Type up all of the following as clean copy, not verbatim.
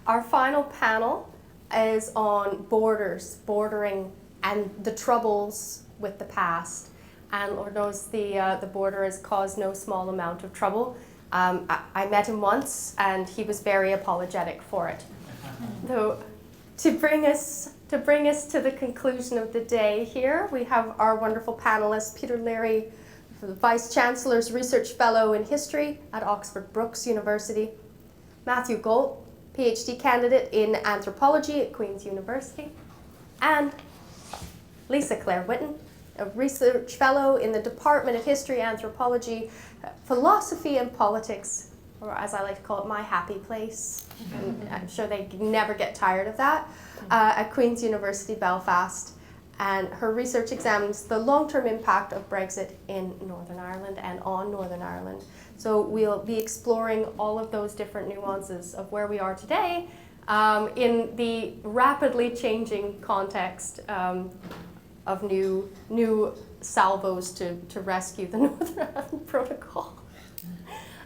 Our final panel is on borders, bordering, and the troubles with the past. And Lord knows the border has caused no small amount of trouble. I met him once, and he was very apologetic for it. Though, to bring us to the conclusion of the day here, we have our wonderful panelists, Peter Leary, the Vice Chancellor's Research Fellow in History at Oxford Brookes University, Matthew Gault, PhD candidate in Anthropology at Queen's University, and Lisa Claire Whitten, a Research Fellow in the Department of History, Anthropology, Philosophy and Politics, or as I like to call it, my happy place. And I'm sure they never get tired of that, at Queen's University, Belfast. And her research examines the long-term impact of Brexit in Northern Ireland and on Northern Ireland. So we'll be exploring all of those different nuances of where we are today in the rapidly changing context of new salvos to rescue the Northern Ireland Protocol.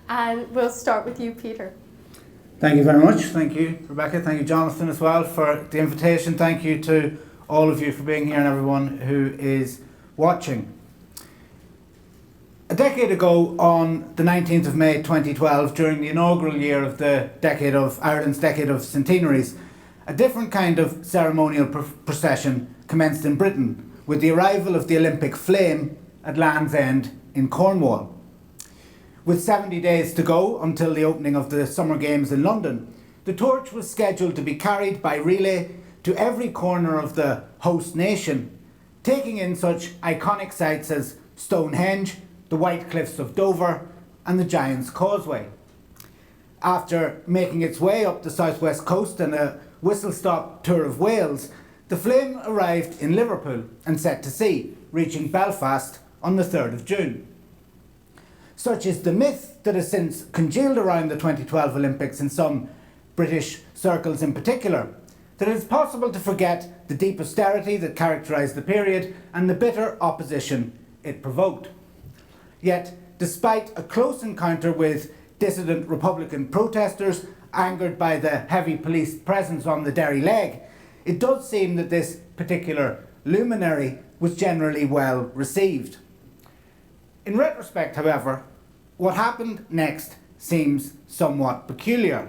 And we'll start with you, Peter. Thank you very much. Thank you, Rebecca. Thank you, Jonathan, as well, for the invitation. Thank you to all of you for being here and everyone who is watching. A decade ago, on the 19th of May 2012, during the inaugural year of the Ireland's Decade of Centenaries, a different kind of ceremonial procession commenced in Britain with the arrival of the Olympic flame at Land's End in Cornwall. With 70 days to go until the opening of the Summer Games in London, the torch was scheduled to be carried by relay to every corner of the host nation, taking in such iconic sites as Stonehenge, the White Cliffs of Dover, and the Giant's Causeway. After making its way up the southwest coast and a whistle-stop tour of Wales, the flame arrived in Liverpool and set to sea, reaching Belfast on the 3rd of June. Such is the myth that has since congealed around the 2012 Olympics in some British circles in particular, that it is possible to forget the deep austerity that characterised the period and the bitter opposition it provoked. Yet, despite a close encounter with dissident Republican protesters angered by the heavy police presence on the Derry leg, it does seem that this particular luminary was generally well received. In retrospect, however, what happened next seems somewhat peculiar.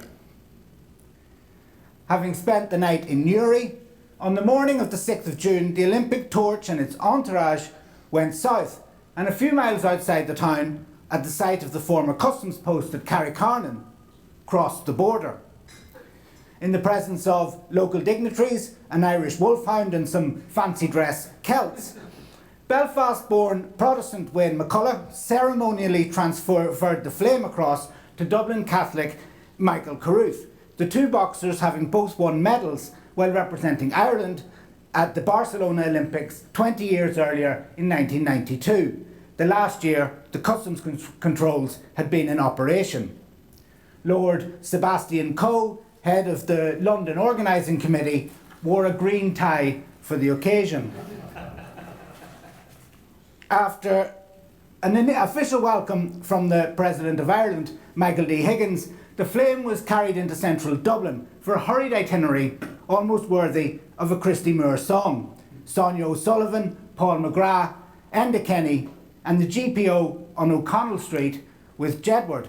Having spent the night in Leary, on the morning of the 6th of June, the Olympic torch and its entourage went south, and a few miles outside the town, at the site of the former customs post at Carricarnan, crossed the border. In the presence of local dignitaries, an Irish wolfhound and some fancy dress Celts, Belfast-born Protestant Wayne McCullough ceremonially transferred the flame across to Dublin Catholic Michael Carruth, the two boxers having both won medals while representing Ireland at the Barcelona Olympics 20 years earlier in 1992, the last year the customs controls had been in operation. Lord Sebastian Coe, head of the London Organising Committee, wore a green tie for the occasion. After an official welcome from the President of Ireland, Michael D. Higgins, the flame was carried into central Dublin for a hurried itinerary almost worthy of a Christy Moore song. Sonia O'Sullivan, Paul McGrath, Enda Kenny, and the GPO on O'Connell Street with Jedward.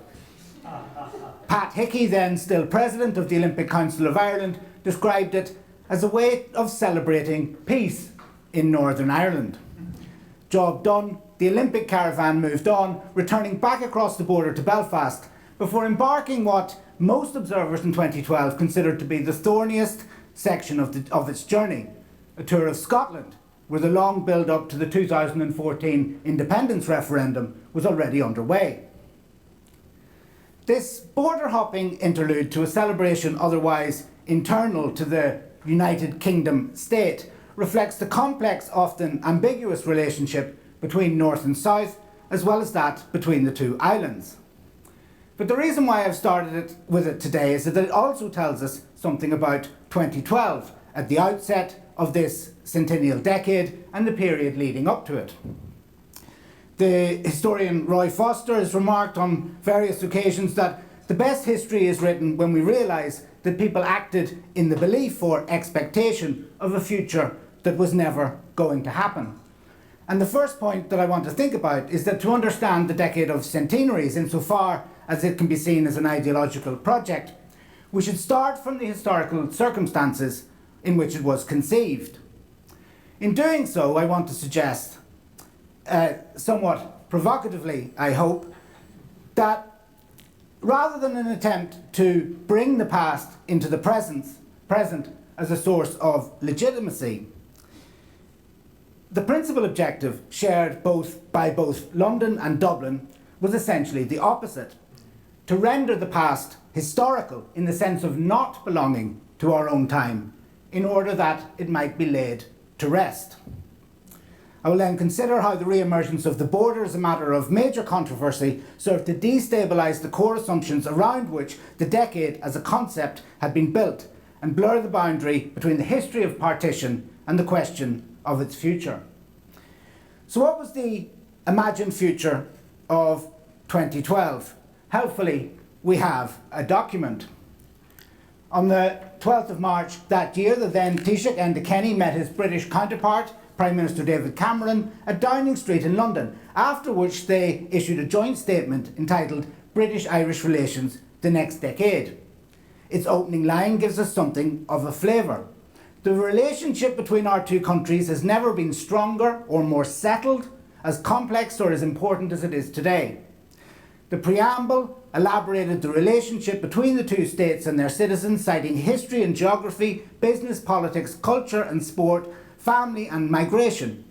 Pat Hickey, then still President of the Olympic Council of Ireland, described it as a way of celebrating peace in Northern Ireland. Job done, the Olympic caravan moved on, returning back across the border to Belfast, before embarking what most observers in 2012 considered to be the thorniest section of its journey, a tour of Scotland, where the long build-up to the 2014 independence referendum was already underway. This border-hopping interlude to a celebration otherwise internal to the United Kingdom state reflects the complex, often ambiguous relationship between North and South, as well as that between the two islands. But the reason why I've started with it today is that it also tells us something about 2012 at the outset of this centennial decade and the period leading up to it. The historian Roy Foster has remarked on various occasions that the best history is written when we realise that people acted in the belief or expectation of a future that was never going to happen. And the first point that I want to think about is that to understand the Decade of Centenaries, insofar as it can be seen as an ideological project, we should start from the historical circumstances in which it was conceived. In doing so, I want to suggest, somewhat provocatively, I hope, that rather than an attempt to bring the past into the present as a source of legitimacy, the principal objective shared by both London and Dublin was essentially the opposite: to render the past historical in the sense of not belonging to our own time, in order that it might be laid to rest. I will then consider how the re-emergence of the border as a matter of major controversy served to destabilise the core assumptions around which the decade as a concept had been built, and blur the boundary between the history of partition and the question of its future. So what was the imagined future of 2012? Helpfully, we have a document. On the 12th of March that year, the then Taoiseach Enda Kenny met his British counterpart, Prime Minister David Cameron, at Downing Street in London, after which they issued a joint statement entitled British-Irish Relations, the Next Decade. Its opening line gives us something of a flavour. The relationship between our two countries has never been stronger or more settled, as complex or as important as it is today. The preamble elaborated the relationship between the two states and their citizens, citing history and geography, business, politics, culture and sport, family and migration.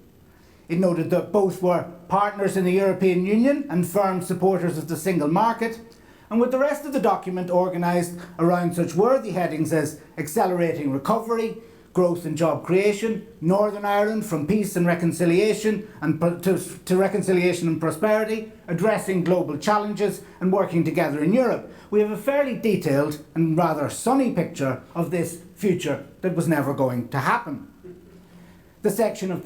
It noted that both were partners in the European Union and firm supporters of the single market, and with the rest of the document organised around such worthy headings as accelerating recovery, growth and job creation, Northern Ireland from peace and reconciliation to reconciliation and prosperity, addressing global challenges and working together in Europe, we have a fairly detailed and rather sunny picture of this future that was never going to happen. The section on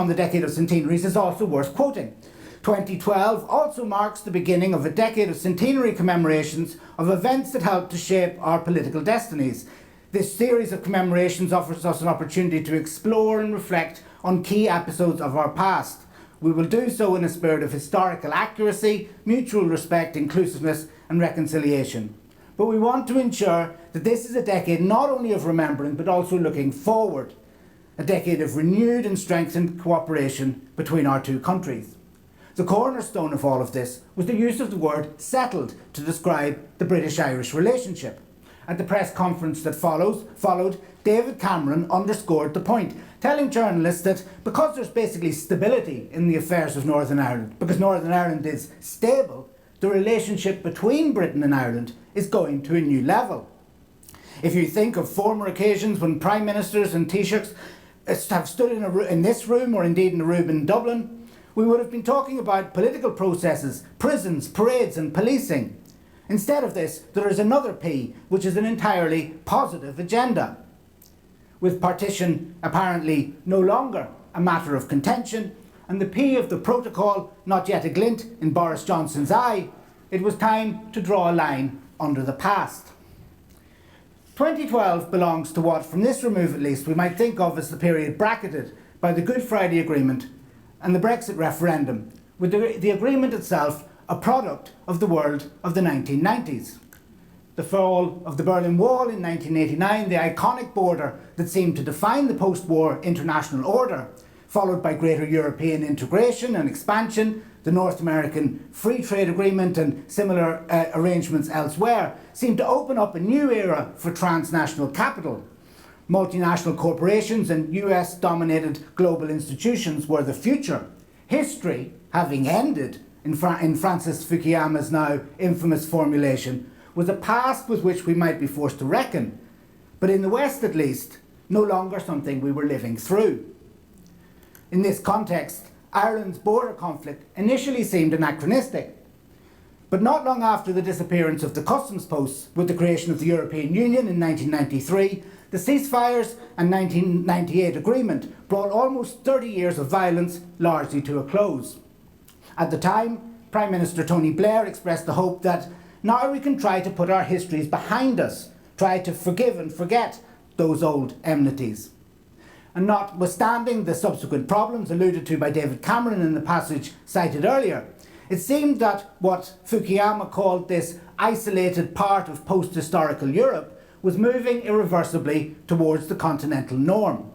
the Decade of Centenaries is also worth quoting. 2012 also marks the beginning of a decade of centenary commemorations of events that helped to shape our political destinies. This series of commemorations offers us an opportunity to explore and reflect on key episodes of our past. We will do so in a spirit of historical accuracy, mutual respect, inclusiveness and reconciliation. But we want to ensure that this is a decade not only of remembering but also looking forward, a decade of renewed and strengthened cooperation between our two countries. The cornerstone of all of this was the use of the word settled to describe the British-Irish relationship. At the press conference that followed, David Cameron underscored the point, telling journalists that because there's basically stability in the affairs of Northern Ireland, because Northern Ireland is stable, the relationship between Britain and Ireland is going to a new level. If you think of former occasions when Prime Ministers and Taoiseachs have stood in this room or indeed in a room in Dublin, we would have been talking about political processes, prisons, parades and policing. Instead of this, there is another P, which is an entirely positive agenda. With partition apparently no longer a matter of contention, and the P of the protocol not yet a glint in Boris Johnson's eye, it was time to draw a line under the past. 2012 belongs to what, from this remove at least, we might think of as the period bracketed by the Good Friday Agreement and the Brexit referendum, with the agreement itself a product of the world of the 1990s. The fall of the Berlin Wall in 1989, the iconic border that seemed to define the post-war international order, followed by greater European integration and expansion, the North American Free Trade Agreement and similar arrangements elsewhere, seemed to open up a new era for transnational capital. Multinational corporations and US-dominated global institutions were the future. History, having ended in Francis Fukuyama's now infamous formulation, was a past with which we might be forced to reckon, but in the West at least, no longer something we were living through. In this context, Ireland's border conflict initially seemed anachronistic, but not long after the disappearance of the customs posts with the creation of the European Union in 1993, the ceasefires and 1998 agreement brought almost 30 years of violence largely to a close. At the time, Prime Minister Tony Blair expressed the hope that now we can try to put our histories behind us, try to forgive and forget those old enmities. And notwithstanding the subsequent problems alluded to by David Cameron in the passage cited earlier, it seemed that what Fukuyama called this isolated part of post-historical Europe was moving irreversibly towards the continental norm.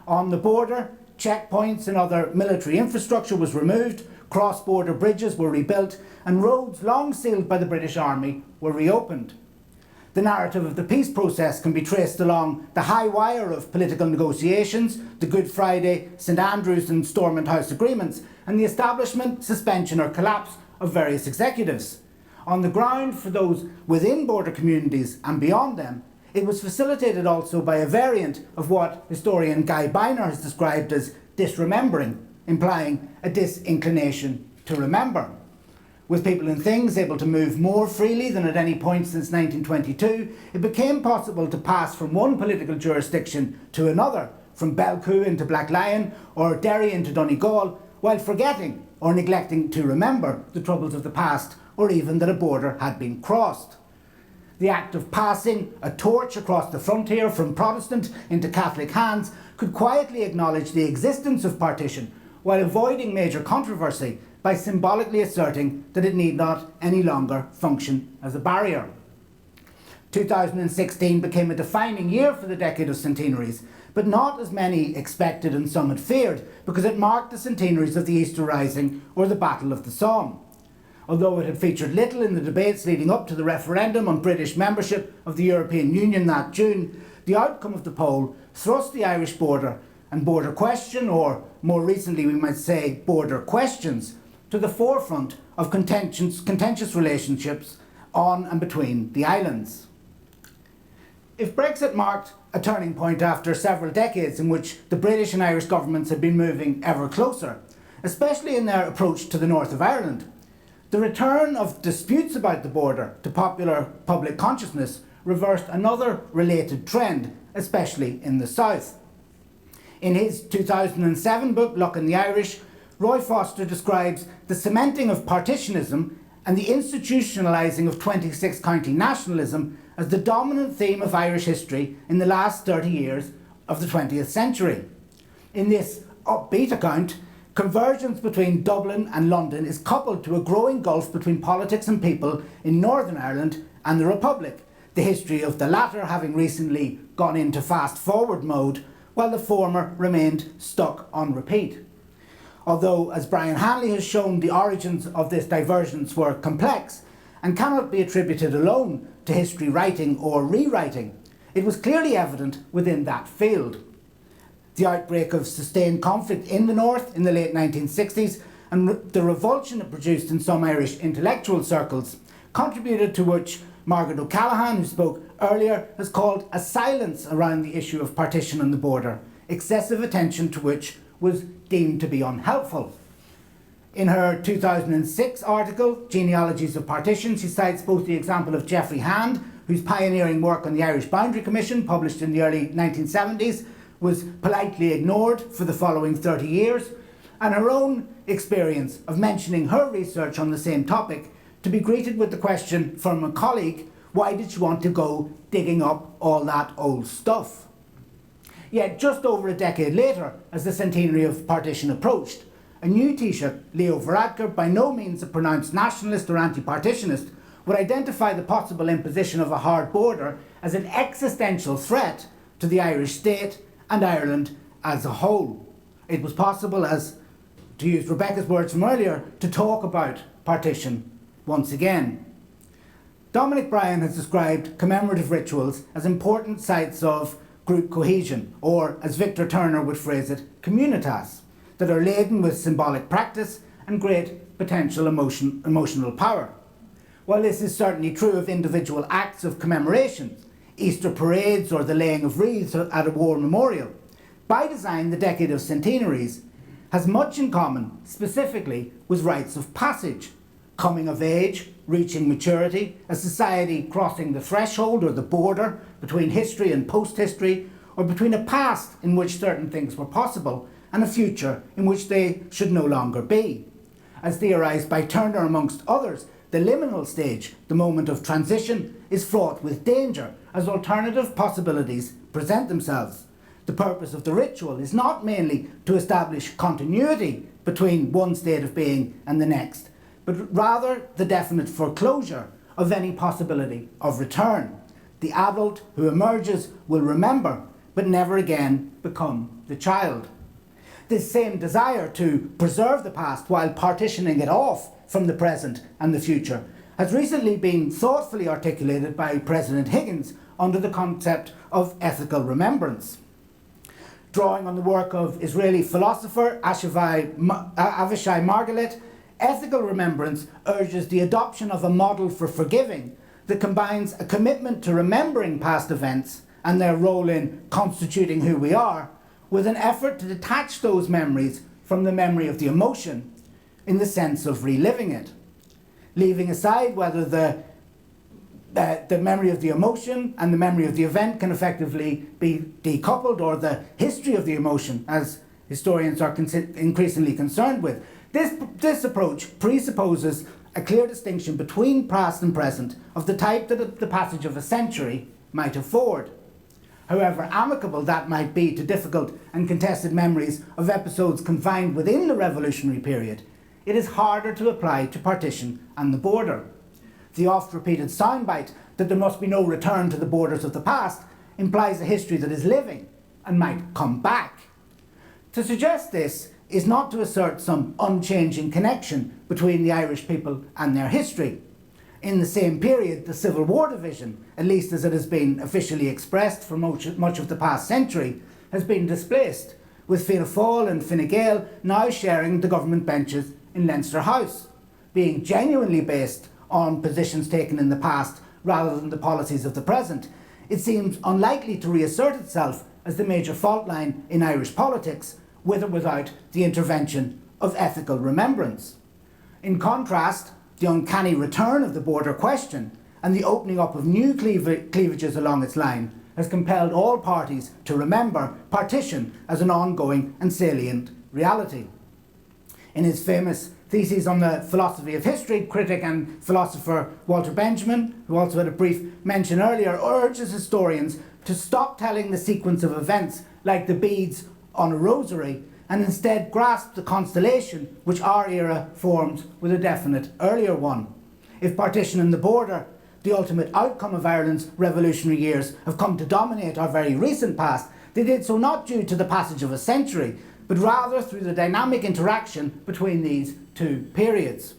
On the border, checkpoints and other military infrastructure was removed, cross-border bridges were rebuilt, and roads long sealed by the British Army were reopened. The narrative of the peace process can be traced along the high wire of political negotiations, the Good Friday, St Andrews and Stormont House agreements, and the establishment, suspension or collapse of various executives. On the ground, for those within border communities and beyond them, it was facilitated also by a variant of what historian Guy Biner has described as disremembering, implying a disinclination to remember. With people and things able to move more freely than at any point since 1922, it became possible to pass from one political jurisdiction to another, from Belcoo into Blacklion or Derry into Donegal, while forgetting or neglecting to remember the troubles of the past, or even that a border had been crossed. The act of passing a torch across the frontier from Protestant into Catholic hands could quietly acknowledge the existence of partition while avoiding major controversy by symbolically asserting that it need not any longer function as a barrier. 2016 became a defining year for the Decade of Centenaries, but not as many expected and some had feared, because it marked the centenaries of the Easter Rising or the Battle of the Somme. Although it had featured little in the debates leading up to the referendum on British membership of the European Union that June, the outcome of the poll thrust the Irish border and border question, or more recently we might say border questions, to the forefront of contentious relationships on and between the islands. If Brexit marked a turning point after several decades in which the British and Irish governments had been moving ever closer, especially in their approach to the north of Ireland, the return of disputes about the border to popular public consciousness reversed another related trend, especially in the south. In his 2007 book, Luck in the Irish, Roy Foster describes the cementing of partitionism and the institutionalising of 26 county nationalism as the dominant theme of Irish history in the last 30 years of the 20th century. In this upbeat account, convergence between Dublin and London is coupled to a growing gulf between politics and people in Northern Ireland and the Republic, the history of the latter having recently gone into fast-forward mode, while the former remained stuck on repeat. Although, as Brian Hanley has shown, the origins of this divergence were complex and cannot be attributed alone to history writing or rewriting, it was clearly evident within that field. The outbreak of sustained conflict in the north in the late 1960s and the revulsion it produced in some Irish intellectual circles contributed to which Margaret O'Callaghan, who spoke earlier, has called a silence around the issue of partition on the border, excessive attention to which was deemed to be unhelpful. In her 2006 article, Genealogies of Partition, she cites both the example of Geoffrey Hand, whose pioneering work on the Irish Boundary Commission, published in the early 1970s, was politely ignored for the following 30 years, and her own experience of mentioning her research on the same topic to be greeted with the question from a colleague, why did she want to go digging up all that old stuff? Yet just over a decade later, as the centenary of partition approached, a new Taoiseach, Leo Varadkar, by no means a pronounced nationalist or anti-partitionist, would identify the possible imposition of a hard border as an existential threat to the Irish state and Ireland as a whole. It was possible, as to use Rebecca's words from earlier, to talk about partition once again. Dominic Bryan has described commemorative rituals as important sites of group cohesion, or as Victor Turner would phrase it, communitas, that are laden with symbolic practice and great potential emotional power. While this is certainly true of individual acts of commemoration, Easter parades or the laying of wreaths at a war memorial, by design the Decade of Centenaries has much in common specifically with rites of passage, coming of age, reaching maturity, a society crossing the threshold or the border between history and post-history, or between a past in which certain things were possible and a future in which they should no longer be. As theorised by Turner amongst others, the liminal stage, the moment of transition, is fraught with danger as alternative possibilities present themselves. The purpose of the ritual is not mainly to establish continuity between one state of being and the next, but rather the definite foreclosure of any possibility of return. The adult who emerges will remember, but never again become the child. This same desire to preserve the past while partitioning it off from the present and the future has recently been thoughtfully articulated by President Higgins under the concept of ethical remembrance. Drawing on the work of Israeli philosopher Avishai Margalit, ethical remembrance urges the adoption of a model for forgiving that combines a commitment to remembering past events and their role in constituting who we are, with an effort to detach those memories from the memory of the emotion in the sense of reliving it. Leaving aside whether the memory of the emotion and the memory of the event can effectively be decoupled, or the history of the emotion, as historians are increasingly concerned with. This approach presupposes a clear distinction between past and present of the type that the passage of a century might afford. However amicable that might be to difficult and contested memories of episodes confined within the revolutionary period, it is harder to apply to partition and the border. The oft-repeated soundbite that there must be no return to the borders of the past implies a history that is living and might come back. To suggest this is not to assert some unchanging connection between the Irish people and their history. In the same period, the Civil War division, at least as it has been officially expressed for much of the past century, has been displaced, with Fianna Fáil and Fine Gael now sharing the government benches in Leinster House, being genuinely based on positions taken in the past rather than the policies of the present. It seems unlikely to reassert itself as the major fault line in Irish politics, with or without the intervention of ethical remembrance. In contrast, the uncanny return of the border question and the opening up of new cleavages along its line has compelled all parties to remember partition as an ongoing and salient reality. In his famous thesis on the philosophy of history, critic and philosopher Walter Benjamin, who also had a brief mention earlier, urges historians to stop telling the sequence of events like the beads on a rosary, and instead grasp the constellation which our era forms with a definite earlier one. If partition and the border, the ultimate outcome of Ireland's revolutionary years, have come to dominate our very recent past, they did so not due to the passage of a century, but rather through the dynamic interaction between these two periods.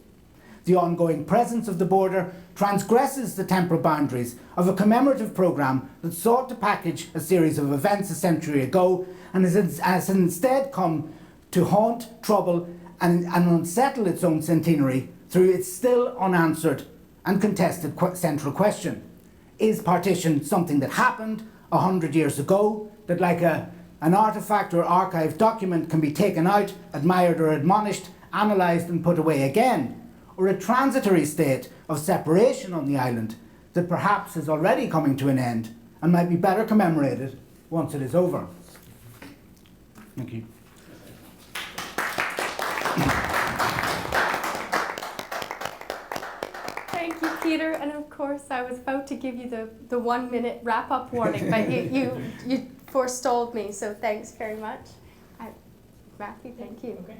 The ongoing presence of the border transgresses the temporal boundaries of a commemorative programme that sought to package a series of events a century ago and has instead come to haunt, trouble and unsettle its own centenary through its still unanswered and contested central question. Is partition something that happened 100 years ago, that like an artefact or archived document can be taken out, admired or admonished, analysed and put away again? Or a transitory state of separation on the island that perhaps is already coming to an end and might be better commemorated once it is over? Thank you. Thank you, Peter. And of course, I was about to give you the 1 minute wrap up warning, but you forestalled me, so thanks very much. Matthew, thank you. Okay.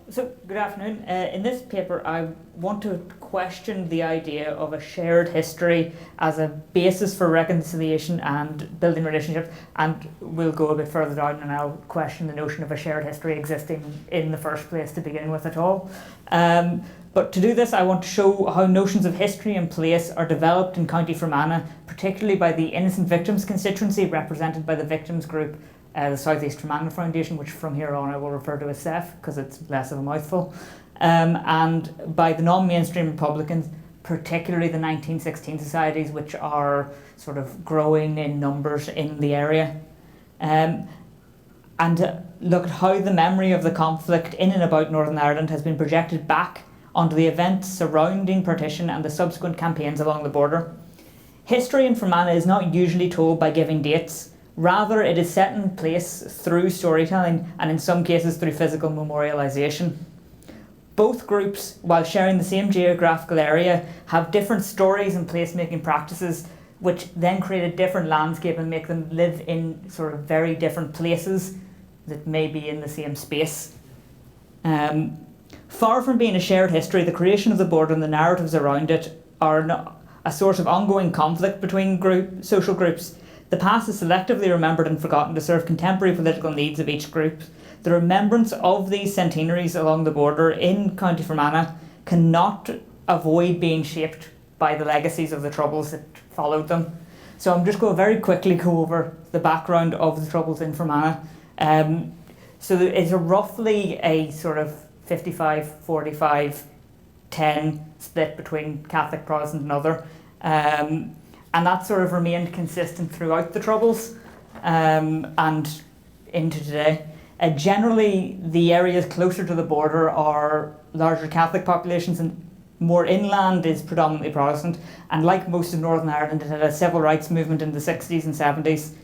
So, good afternoon. In this paper, I want to question the idea of a shared history as a basis for reconciliation and building relationships, and we'll go a bit further down and I'll question the notion of a shared history existing in the first place to begin with at all. But to do this, I want to show how notions of history and place are developed in County Fermanagh, particularly by the Innocent Victims constituency represented by the victims group, the South East Fermanagh Foundation, which from here on I will refer to as SEF because it's less of a mouthful, and by the non-mainstream Republicans, particularly the 1916 societies, which are sort of growing in numbers in the area. And look at how the memory of the conflict in and about Northern Ireland has been projected back onto the events surrounding partition and the subsequent campaigns along the border. History in Fermanagh is not usually told by giving dates. Rather, it is set in place through storytelling and in some cases through physical memorialisation. Both groups, while sharing the same geographical area, have different stories and placemaking practices, which then create a different landscape and make them live in sort of very different places that may be in the same space. Far from being a shared history, the creation of the border and the narratives around it are a source of ongoing conflict between social groups. The past is selectively remembered and forgotten to serve contemporary political needs of each group. The remembrance of these centenaries along the border in County Fermanagh cannot avoid being shaped by the legacies of the Troubles that followed them. So I'm just going to very quickly go over the background of the Troubles in Fermanagh. So it's roughly a sort of 55, 45, 10 split between Catholic, Protestant and other. And that sort of remained consistent throughout the Troubles and into today. Generally, the areas closer to the border are larger Catholic populations, and more inland is predominantly Protestant. And like most of Northern Ireland, it had a civil rights movement in the 60s and 70s,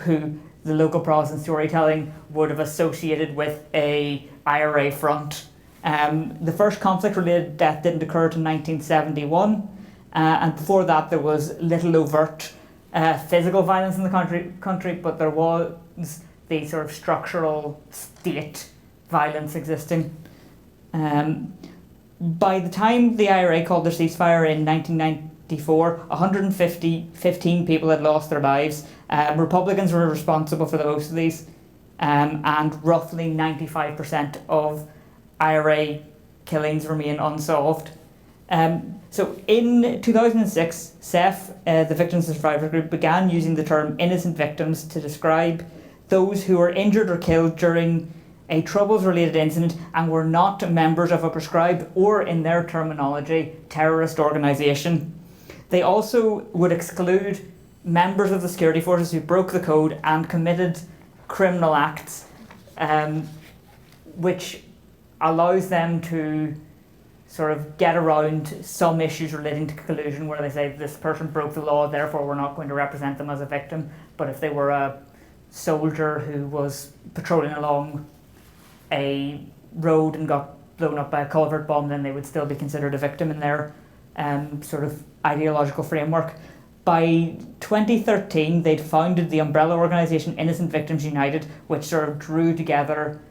who the local Protestant storytelling would have associated with a IRA front. The first conflict-related death didn't occur until 1971, and before that there was little overt physical violence in the country, but there was the sort of structural state violence existing. By the time the IRA called their ceasefire in 1994, 115 people had lost their lives. Republicans were responsible for the most of these, and roughly 95% of IRA killings remain unsolved. So in 2006, CEF, the Victims and Survivors Group, began using the term innocent victims to describe those who were injured or killed during a Troubles-related incident and were not members of a prescribed, or in their terminology, terrorist organisation. They also would exclude members of the security forces who broke the code and committed criminal acts, which allows them to sort of get around some issues relating to collusion, where they say this person broke the law, therefore we're not going to represent them as a victim. But if they were a soldier who was patrolling along a road and got blown up by a culvert bomb, then they would still be considered a victim in their sort of ideological framework. By 2013, they'd founded the umbrella organisation Innocent Victims United, which sort of drew together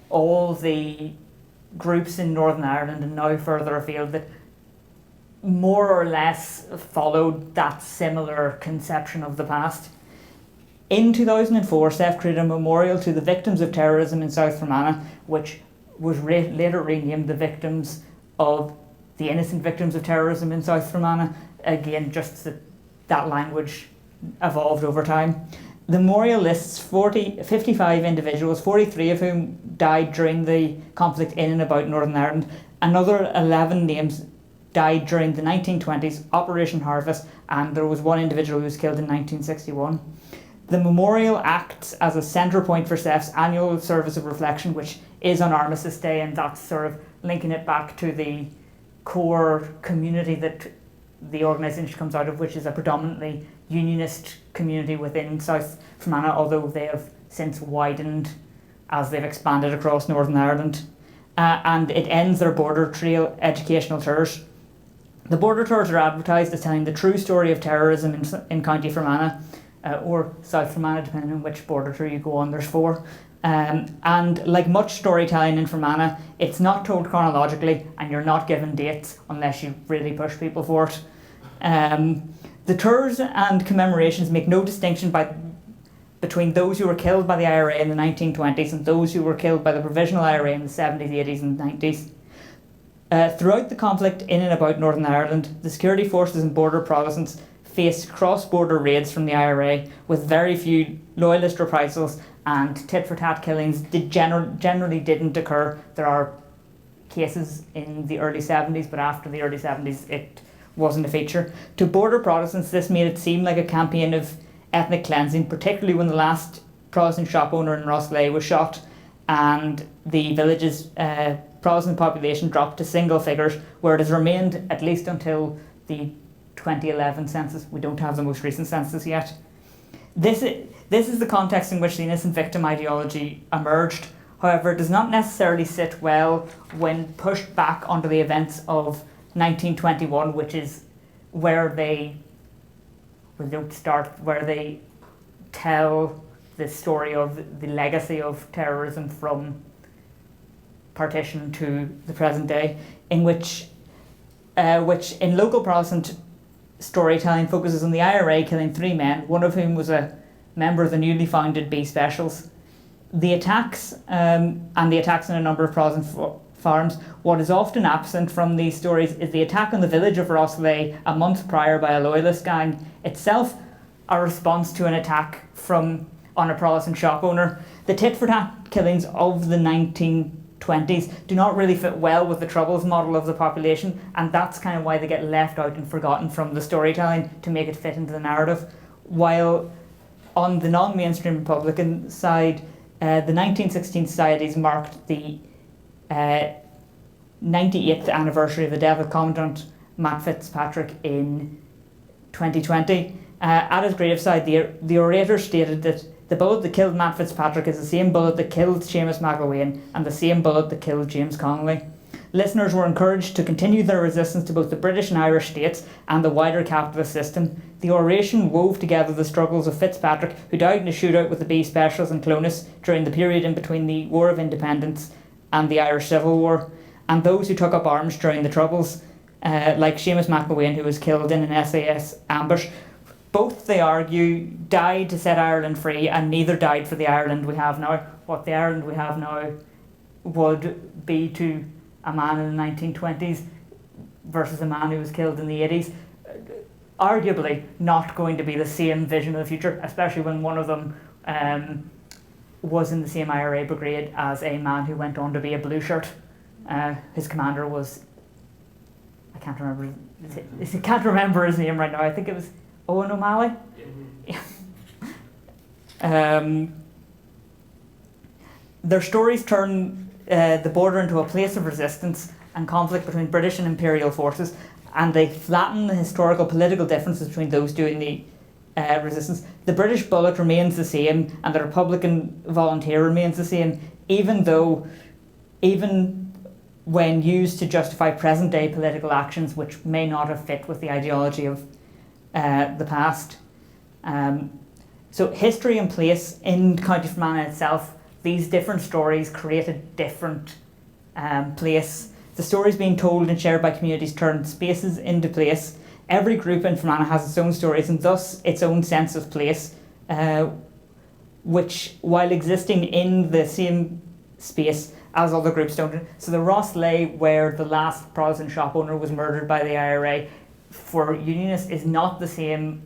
all the groups in Northern Ireland and now further afield that more or less followed that similar conception of the past. In 2004, CEF created a memorial to the victims of terrorism in South Fermanagh, which was later renamed the Victims of the Innocent Victims of Terrorism in South Fermanagh. Again, just that language evolved over time. The memorial lists 55 individuals, 43 of whom died during the conflict in and about Northern Ireland. Another 11 names died during the 1920s, Operation Harvest, and there was one individual who was killed in 1961. The memorial acts as a centre point for CEF's annual service of reflection, which is on Armistice Day, and that's sort of linking it back to the core community that the organisation comes out of, which is a predominantly unionist community within South Fermanagh, although they have since widened as they've expanded across Northern Ireland. And it ends their border trail educational tours. The border tours are advertised as telling the true story of terrorism in County Fermanagh, or South Fermanagh, depending on which border tour you go on, there's 4. And like much storytelling in Fermanagh, it's not told chronologically, and you're not given dates unless you really push people for it. The tours and commemorations make no distinction between those who were killed by the IRA in the 1920s and those who were killed by the Provisional IRA in the 70s, 80s and 90s. Throughout the conflict in and about Northern Ireland, the security forces and border Protestants faced cross-border raids from the IRA, with very few loyalist reprisals, and tit-for-tat killings generally didn't occur. There are cases in the early 70s, but after the early 70s it wasn't a feature. To border Protestants, this made it seem like a campaign of ethnic cleansing, particularly when the last Protestant shop owner in Rosslea was shot and the village's Protestant population dropped to single figures, where it has remained at least until the 2011 census. We don't have the most recent census yet. This is the context in which the innocent victim ideology emerged. However, it does not necessarily sit well when pushed back onto the events of 1921, which is where they tell the story of the legacy of terrorism from partition to the present day, in which in local Protestant storytelling focuses on the IRA killing 3 men, one of whom was a member of the newly founded B Specials. The attacks and the attacks on a number of Protestant farms. What is often absent from these stories is the attack on the village of Rosslea a month prior by a loyalist gang, itself a response to an attack on a Protestant shop owner. The tit-for-tat killings of the 1920s do not really fit well with the Troubles model of the population, and that's kind of why they get left out and forgotten from the storytelling to make it fit into the narrative. While on the non-mainstream Republican side, the 1916 Societies marked the 98th anniversary of the death of Commandant Matt Fitzpatrick in 2020. At his graveside, the orator stated that the bullet that killed Matt Fitzpatrick is the same bullet that killed Seamus McIlwain and the same bullet that killed James Connolly. Listeners were encouraged to continue their resistance to both the British and Irish states and the wider capitalist system. The oration wove together the struggles of Fitzpatrick, who died in a shootout with the B Specials in Clones during the period in between the War of Independence and the Irish Civil War, and those who took up arms during the Troubles, like Seamus McIlwain, who was killed in an SAS ambush. Both, they argue, died to set Ireland free, and neither died for the Ireland we have now. What the Ireland we have now would be to a man in the 1920s versus a man who was killed in the 80s. Arguably not going to be the same vision of the future, especially when one of them was in the same IRA brigade as a man who went on to be a blue shirt. His commander was, I can't remember his name right now. I think it was Owen O'Malley. Yeah. Their stories turn the border into a place of resistance and conflict between British and Imperial forces, and they flatten the historical political differences between those doing the resistance. The British bullet remains the same, and the Republican volunteer remains the same, even when used to justify present-day political actions which may not have fit with the ideology of the past. So history and place in County Fermanagh itself, these different stories create a different place. The stories being told and shared by communities turn spaces into place. Every group in Fermanagh has its own stories and thus its own sense of place, which, while existing in the same space as other groups don't. So the Rosslea, where the last Protestant shop owner was murdered by the IRA, for Unionists is not the same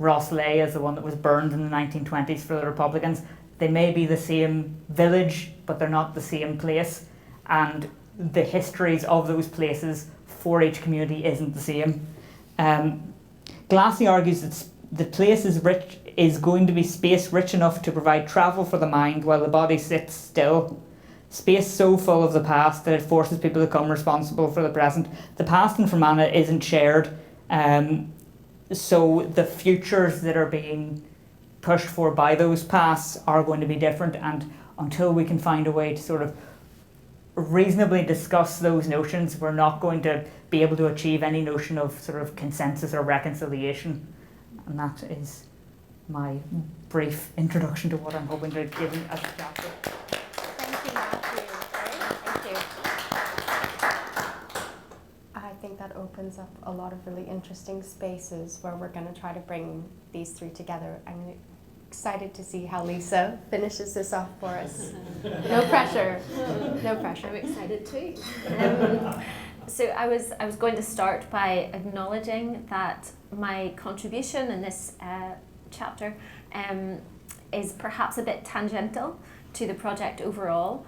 Rosslea as the one that was burned in the 1920s for the Republicans. They may be the same village, but they're not the same place. And the histories of those places for each community isn't the same. Glassy argues that the place is going to be space rich enough to provide travel for the mind while the body sits still. Space so full of the past that it forces people to become responsible for the present. The past in Fermanagh isn't shared, so the futures that are being pushed for by those pasts are going to be different, and until we can find a way to sort of reasonably discuss those notions, we're not going to be able to achieve any notion of sort of consensus or reconciliation. And that is my brief introduction to what I'm hoping to give you as a chapter. Thank you, Matthew. Thank you. I think that opens up a lot of really interesting spaces where we're going to try to bring these three together. I'm excited to see how Lisa finishes this off for us. No pressure. No pressure. I'm excited too. So I was going to start by acknowledging that my contribution in this chapter is perhaps a bit tangential to the project overall,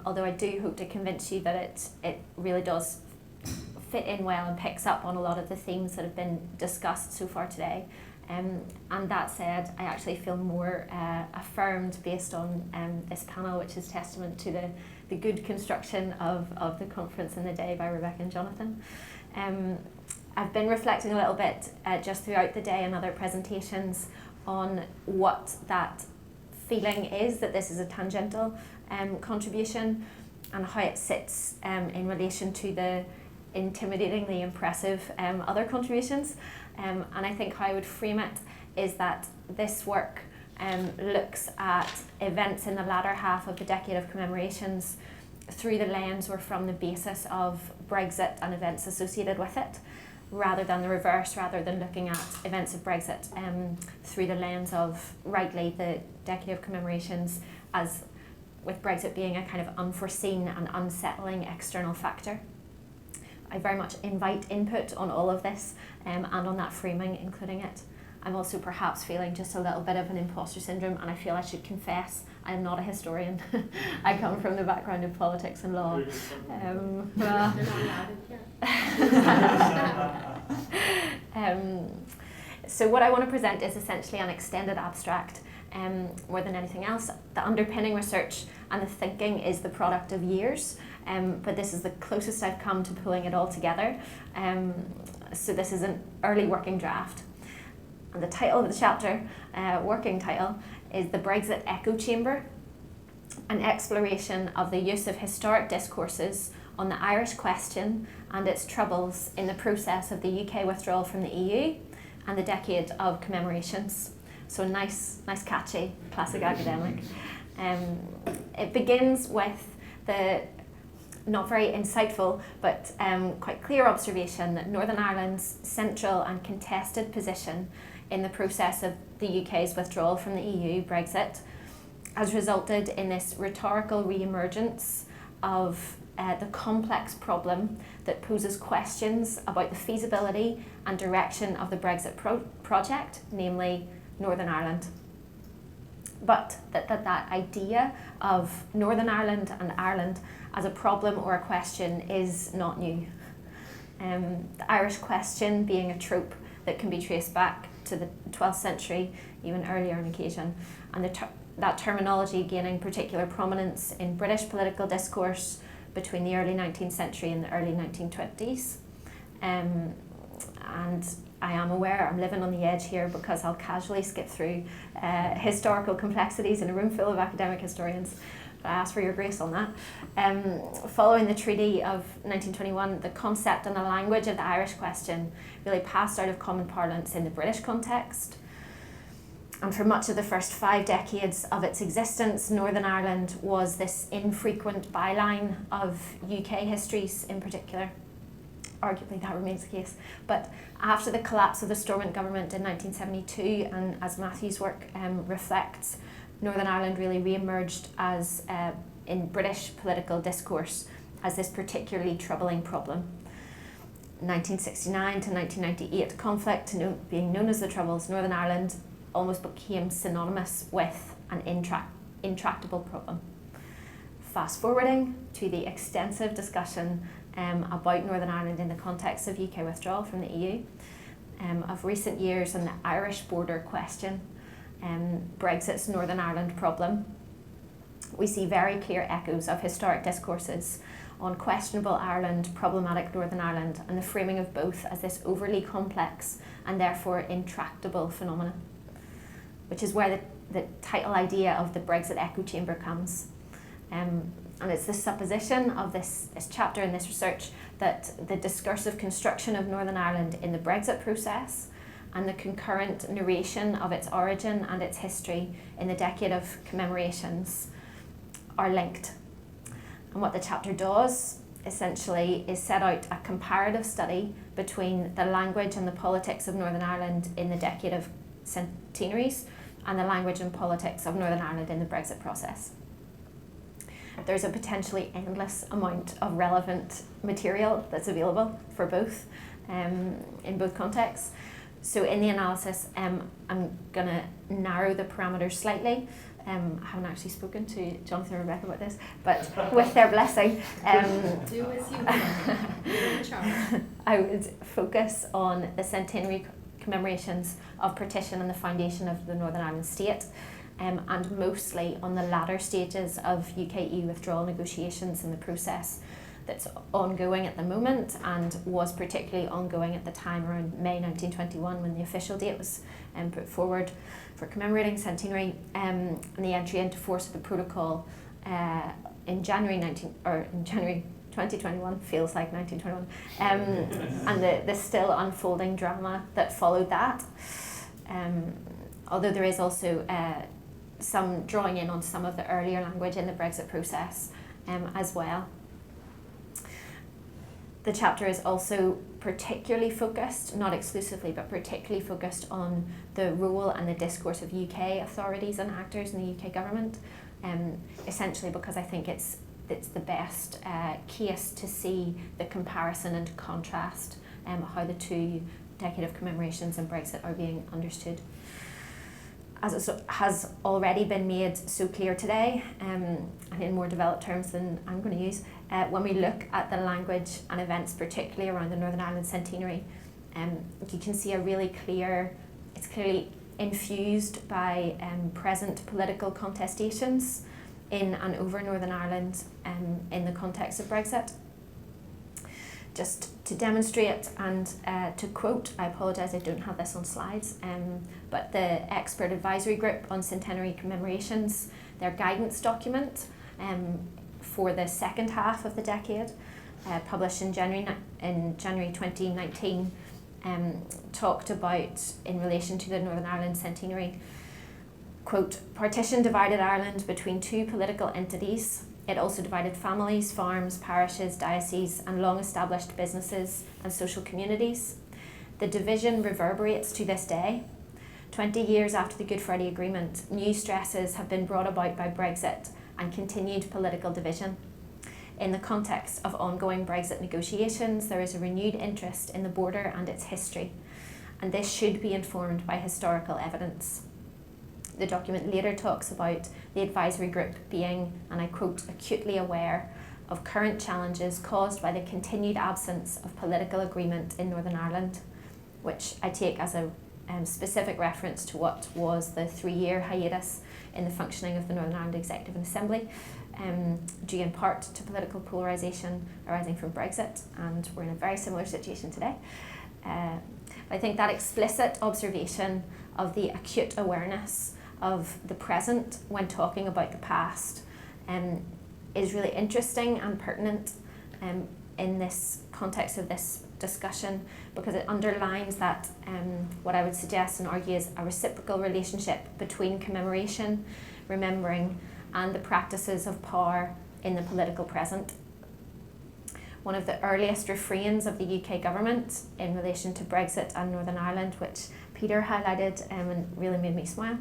although I do hope to convince you that it really does fit in well and picks up on a lot of the themes that have been discussed so far today. And that said, I actually feel more affirmed based on this panel, which is testament to the good construction of the conference and the day by Rebecca and Jonathan. I've been reflecting a little bit just throughout the day and other presentations on what that feeling is that this is a tangential contribution, and how it sits in relation to the intimidatingly impressive other contributions. And I think how I would frame it is that this work looks at events in the latter half of the Decade of Commemorations through the lens or from the basis of Brexit and events associated with it, rather than the reverse, rather than looking at events of Brexit through the lens of, rightly, the Decade of Commemorations, as with Brexit being a kind of unforeseen and unsettling external factor. I very much invite input on all of this and on that framing, including it. I'm also perhaps feeling just a little bit of an imposter syndrome, and I feel I should confess I am not a historian. I come from the background of politics and law. So what I want to present is essentially an extended abstract. More than anything else, the underpinning research and the thinking is the product of years, but this is the closest I've come to pulling it all together. So this is an early working draft. And the title of the chapter, working title, is The Brexit Echo Chamber, an exploration of the use of historic discourses on the Irish question and its troubles in the process of the UK withdrawal from the EU and the Decade of Commemorations. So nice catchy, classic academic. It begins with the not very insightful but quite clear observation that Northern Ireland's central and contested position in the process of the UK's withdrawal from the EU, Brexit, has resulted in this rhetorical re-emergence of the complex problem that poses questions about the feasibility and direction of the Brexit project, namely Northern Ireland. But that idea of Northern Ireland and Ireland as a problem or a question is not new. The Irish question being a trope that can be traced back to the 12th century, even earlier on occasion, and that terminology gaining particular prominence in British political discourse between the early 19th century and the early 1920s. And I am aware I'm living on the edge here because I'll casually skip through historical complexities in a room full of academic historians. But I ask for your grace on that. Following the Treaty of 1921, the concept and the language of the Irish question really passed out of common parlance in the British context. And for much of the first 5 decades of its existence, Northern Ireland was this infrequent byline of UK histories in particular. Arguably that remains the case. But after the collapse of the Stormont government in 1972, and as Matthew's work reflects, Northern Ireland really re-emerged as, in British political discourse, as this particularly troubling problem. 1969 to 1998 conflict, being known as the Troubles, Northern Ireland almost became synonymous with an intractable problem. Fast forwarding to the extensive discussion about Northern Ireland in the context of UK withdrawal from the EU, of recent years, and the Irish border question, Brexit's Northern Ireland problem, we see very clear echoes of historic discourses on questionable Ireland, problematic Northern Ireland, and the framing of both as this overly complex and therefore intractable phenomenon, which is where the title idea of the Brexit echo chamber comes. And it's the supposition of this chapter in this research that the discursive construction of Northern Ireland in the Brexit process and the concurrent narration of its origin and its history in the Decade of Commemorations are linked. And what the chapter does, essentially, is set out a comparative study between the language and the politics of Northern Ireland in the Decade of Centenaries and the language and politics of Northern Ireland in the Brexit process. There's a potentially endless amount of relevant material that's available for both, in both contexts. So in the analysis, I'm going to narrow the parameters slightly. I haven't actually spoken to Jonathan and Rebecca about this, but with their blessing, do as you will. You're in charge. I would focus on the centenary commemorations of partition and the foundation of the Northern Ireland state, and mostly on the latter stages of UK-EU withdrawal negotiations in the process, that's ongoing at the moment and was particularly ongoing at the time around May 1921 when the official date was put forward for commemorating centenary, and the entry into force of the protocol in January 2021, feels like 1921, and the still unfolding drama that followed that. Although there is also some drawing in on some of the earlier language in the Brexit process as well. The chapter is also particularly focused, not exclusively, but particularly focused on the role and the discourse of UK authorities and actors in the UK government, essentially because I think it's the best case to see the comparison and contrast how the two Decade of Commemorations and Brexit are being understood. As it has already been made so clear today, and in more developed terms than I'm going to use, when we look at the language and events, particularly around the Northern Ireland centenary, you can see it's clearly infused by present political contestations in and over Northern Ireland in the context of Brexit. Just to demonstrate and to quote, I apologise I don't have this on slides, but the Expert Advisory Group on Centenary Commemorations, their guidance document for the second half of the decade, published in January 2019, talked about, in relation to the Northern Ireland centenary, quote, "Partition divided Ireland between two political entities. It also divided families, farms, parishes, dioceses, and long-established businesses and social communities. The division reverberates to this day. 20 years after the Good Friday Agreement, new stresses have been brought about by Brexit and continued political division. In the context of ongoing Brexit negotiations, there is a renewed interest in the border and its history, and this should be informed by historical evidence." The document later talks about the advisory group being, and I quote, "acutely aware of current challenges caused by the continued absence of political agreement in Northern Ireland," which I take as a specific reference to what was the 3-year hiatus in the functioning of the Northern Ireland Executive and Assembly, due in part to political polarisation arising from Brexit, and we're in a very similar situation today. I think that explicit observation of the acute awareness of the present when talking about the past is really interesting and pertinent in this context of this discussion, because it underlines that what I would suggest and argue is a reciprocal relationship between commemoration, remembering, and the practices of power in the political present. One of the earliest refrains of the UK government in relation to Brexit and Northern Ireland, which Peter highlighted and really made me smile,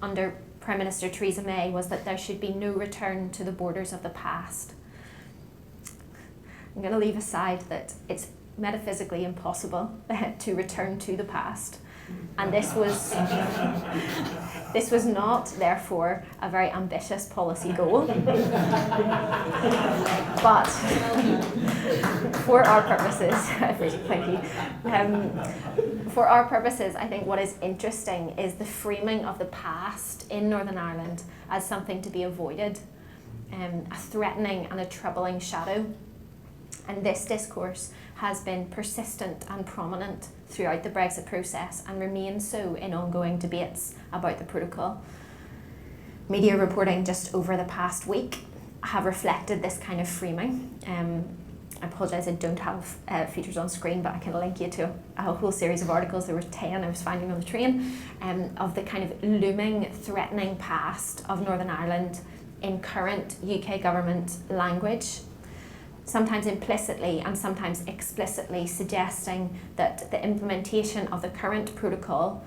under Prime Minister Theresa May, was that there should be no return to the borders of the past. I'm going to leave aside that it's metaphysically impossible to return to the past. And this was not, therefore, a very ambitious policy goal. But for our purposes, thank you. For our purposes, I think what is interesting is the framing of the past in Northern Ireland as something to be avoided, a threatening and a troubling shadow. And this discourse has been persistent and prominent throughout the Brexit process and remains so in ongoing debates about the protocol. Media reporting just over the past week have reflected this kind of framing. I apologise I don't have features on screen, but I can link you to a whole series of articles. There were 10 I was finding on the train, of the kind of looming, threatening past of Northern Ireland in current UK government language, sometimes implicitly and sometimes explicitly suggesting that the implementation of the current protocol,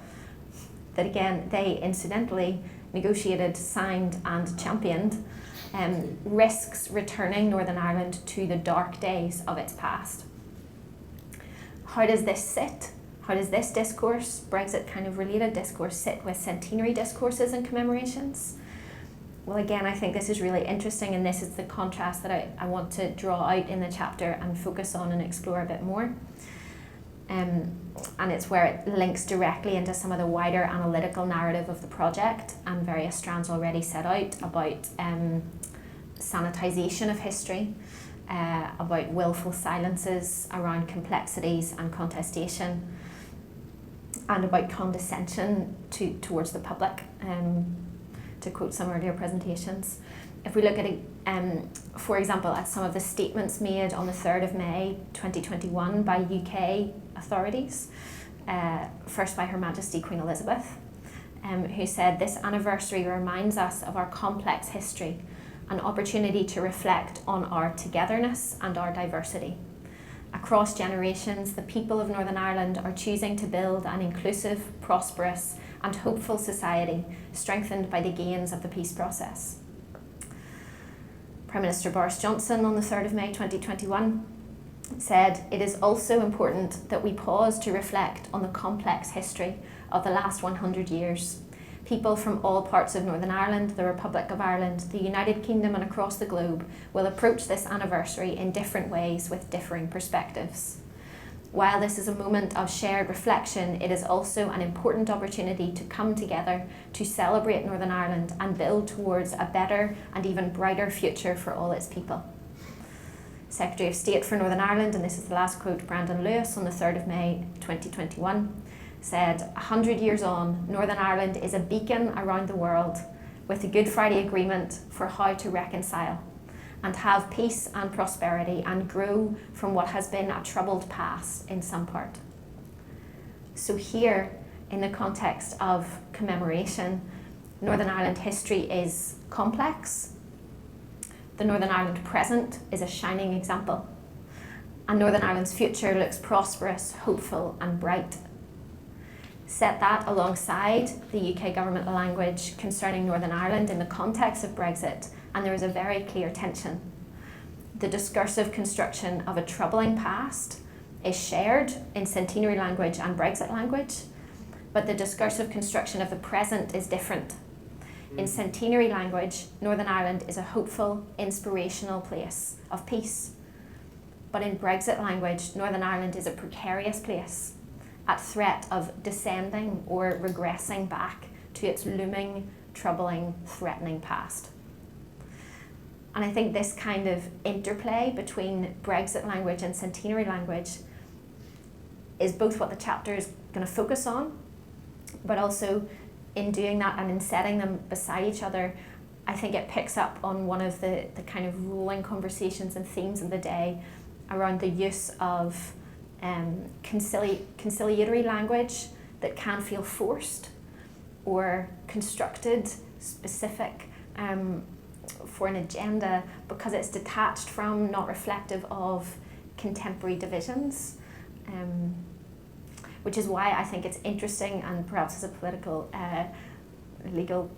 that again they incidentally negotiated, signed and championed, risks returning Northern Ireland to the dark days of its past. How does this sit? How does this discourse, Brexit kind of related discourse, sit with centenary discourses and commemorations? Well, again, I think this is really interesting, and this is the contrast that I want to draw out in the chapter and focus on and explore a bit more. And it's where it links directly into some of the wider analytical narrative of the project and various strands already set out about sanitisation of history, about willful silences around complexities and contestation, and about condescension towards the public, to quote some earlier presentations. If we look at, for example, at some of the statements made on the 3rd of May 2021 by UK authorities, first by Her Majesty Queen Elizabeth, who said, "This anniversary reminds us of our complex history, an opportunity to reflect on our togetherness and our diversity. Across generations, the people of Northern Ireland are choosing to build an inclusive, prosperous and hopeful society, strengthened by the gains of the peace process." Prime Minister Boris Johnson on the 3rd of May 2021 said, "It is also important that we pause to reflect on the complex history of the last 100 years. People from all parts of Northern Ireland, the Republic of Ireland, the United Kingdom and across the globe will approach this anniversary in different ways with differing perspectives. While this is a moment of shared reflection, it is also an important opportunity to come together to celebrate Northern Ireland and build towards a better and even brighter future for all its people." Secretary of State for Northern Ireland, and this is the last quote, Brandon Lewis, on the 3rd of May 2021, said, "100 years on, Northern Ireland is a beacon around the world with the Good Friday Agreement for how to reconcile and have peace and prosperity and grow from what has been a troubled past in some part." So here, in the context of commemoration, Northern Ireland history is complex. The Northern Ireland present is a shining example. And Northern Ireland's future looks prosperous, hopeful and bright. Set that alongside the UK government language concerning Northern Ireland in the context of Brexit, and there is a very clear tension. The discursive construction of a troubling past is shared in centenary language and Brexit language, but the discursive construction of the present is different. In centenary language, Northern Ireland is a hopeful, inspirational place of peace. But in Brexit language, Northern Ireland is a precarious place, at threat of descending or regressing back to its looming, troubling, threatening past. And I think this kind of interplay between Brexit language and centenary language is both what the chapter is going to focus on, but also in doing that and in setting them beside each other, I think it picks up on one of the kind of ruling conversations and themes of the day around the use of conciliatory language that can feel forced or constructed, specific for an agenda, because it's detached from, not reflective of, contemporary divisions, which is why I think it's interesting, and perhaps as a political, legal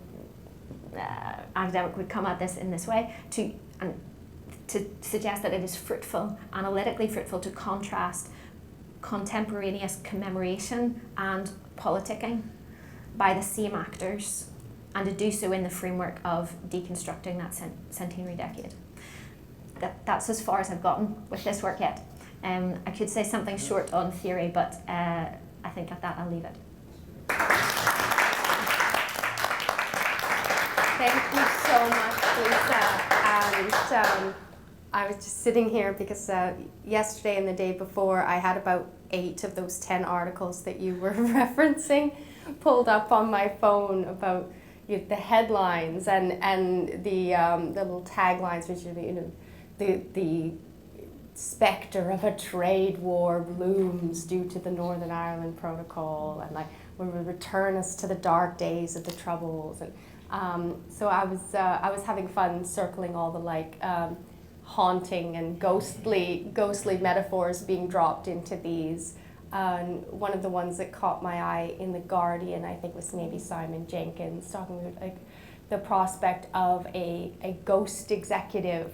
academic would come at this in this way, to suggest that it is fruitful, analytically fruitful, to contrast contemporaneous commemoration and politicking by the same actors, and to do so in the framework of deconstructing that centenary decade. That's as far as I've gotten with this work yet. I could say something short on theory, but I think at that I'll leave it. Thank you so much, Lisa. And I was just sitting here because yesterday and the day before I had about 8 of those 10 articles that you were referencing pulled up on my phone about the headlines and the little taglines, which are the spectre of a trade war looms due to the Northern Ireland Protocol, and like will return us to the dark days of the Troubles, and so I was having fun circling all the haunting and ghostly metaphors being dropped into these. One of the ones that caught my eye in The Guardian, I think, was maybe Simon Jenkins talking about the prospect of a ghost executive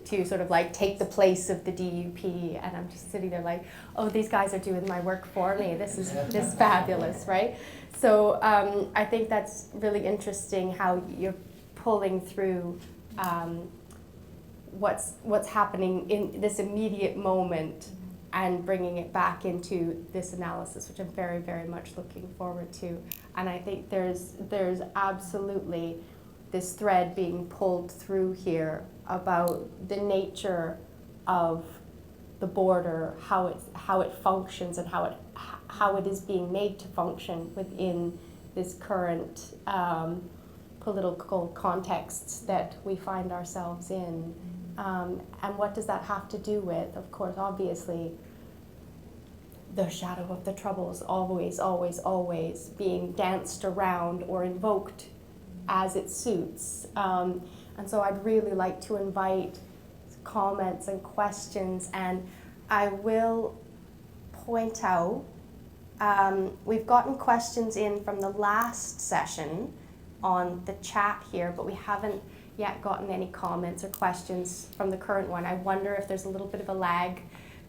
to sort of take the place of the DUP, and I'm just sitting there like, oh, these guys are doing my work for me. This is fabulous, right? So I think that's really interesting how you're pulling through what's happening in this immediate moment and bringing it back into this analysis, which I'm very, very much looking forward to. And I think there's absolutely this thread being pulled through here about the nature of the border, how it functions, and how it is being made to function within this current political contexts that we find ourselves in. And what does that have to do with, of course, obviously, the shadow of the Troubles always, always, always being danced around or invoked as it suits. And so I'd really like to invite comments and questions, and I will point out, we've gotten questions in from the last session on the chat here, but we haven't yet gotten any comments or questions from the current one. I wonder if there's a little bit of a lag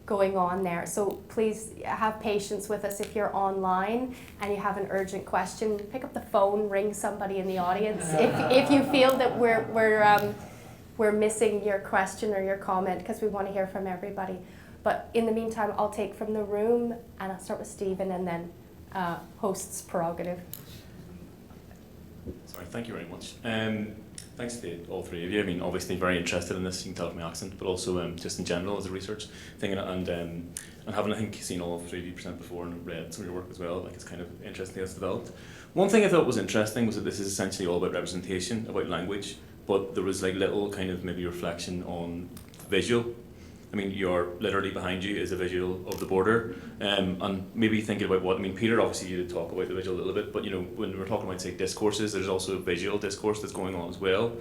going on there. So please have patience with us if you're online and you have an urgent question. Pick up the phone, ring somebody in the audience if you feel that we're missing your question or your comment, because we want to hear from everybody. But in the meantime, I'll take from the room, and I'll start with Stephen and then host's prerogative. Sorry, thank you very much. Thanks to all three of you. I mean, obviously very interested in this, you can tell from my accent, but also just in general as a research thing, and having, I think, seen all three of you present before and read some of your work as well, like it's kind of interesting how it's developed. One thing I thought was interesting was that this is essentially all about representation, about language, but there was like little kind of maybe reflection on visual. I mean, you're literally behind you is a visual of the border, and maybe thinking about what, I mean, Peter, obviously you did talk about the visual a little bit, but you know, when we're talking about, say, discourses, there's also a visual discourse that's going on as well,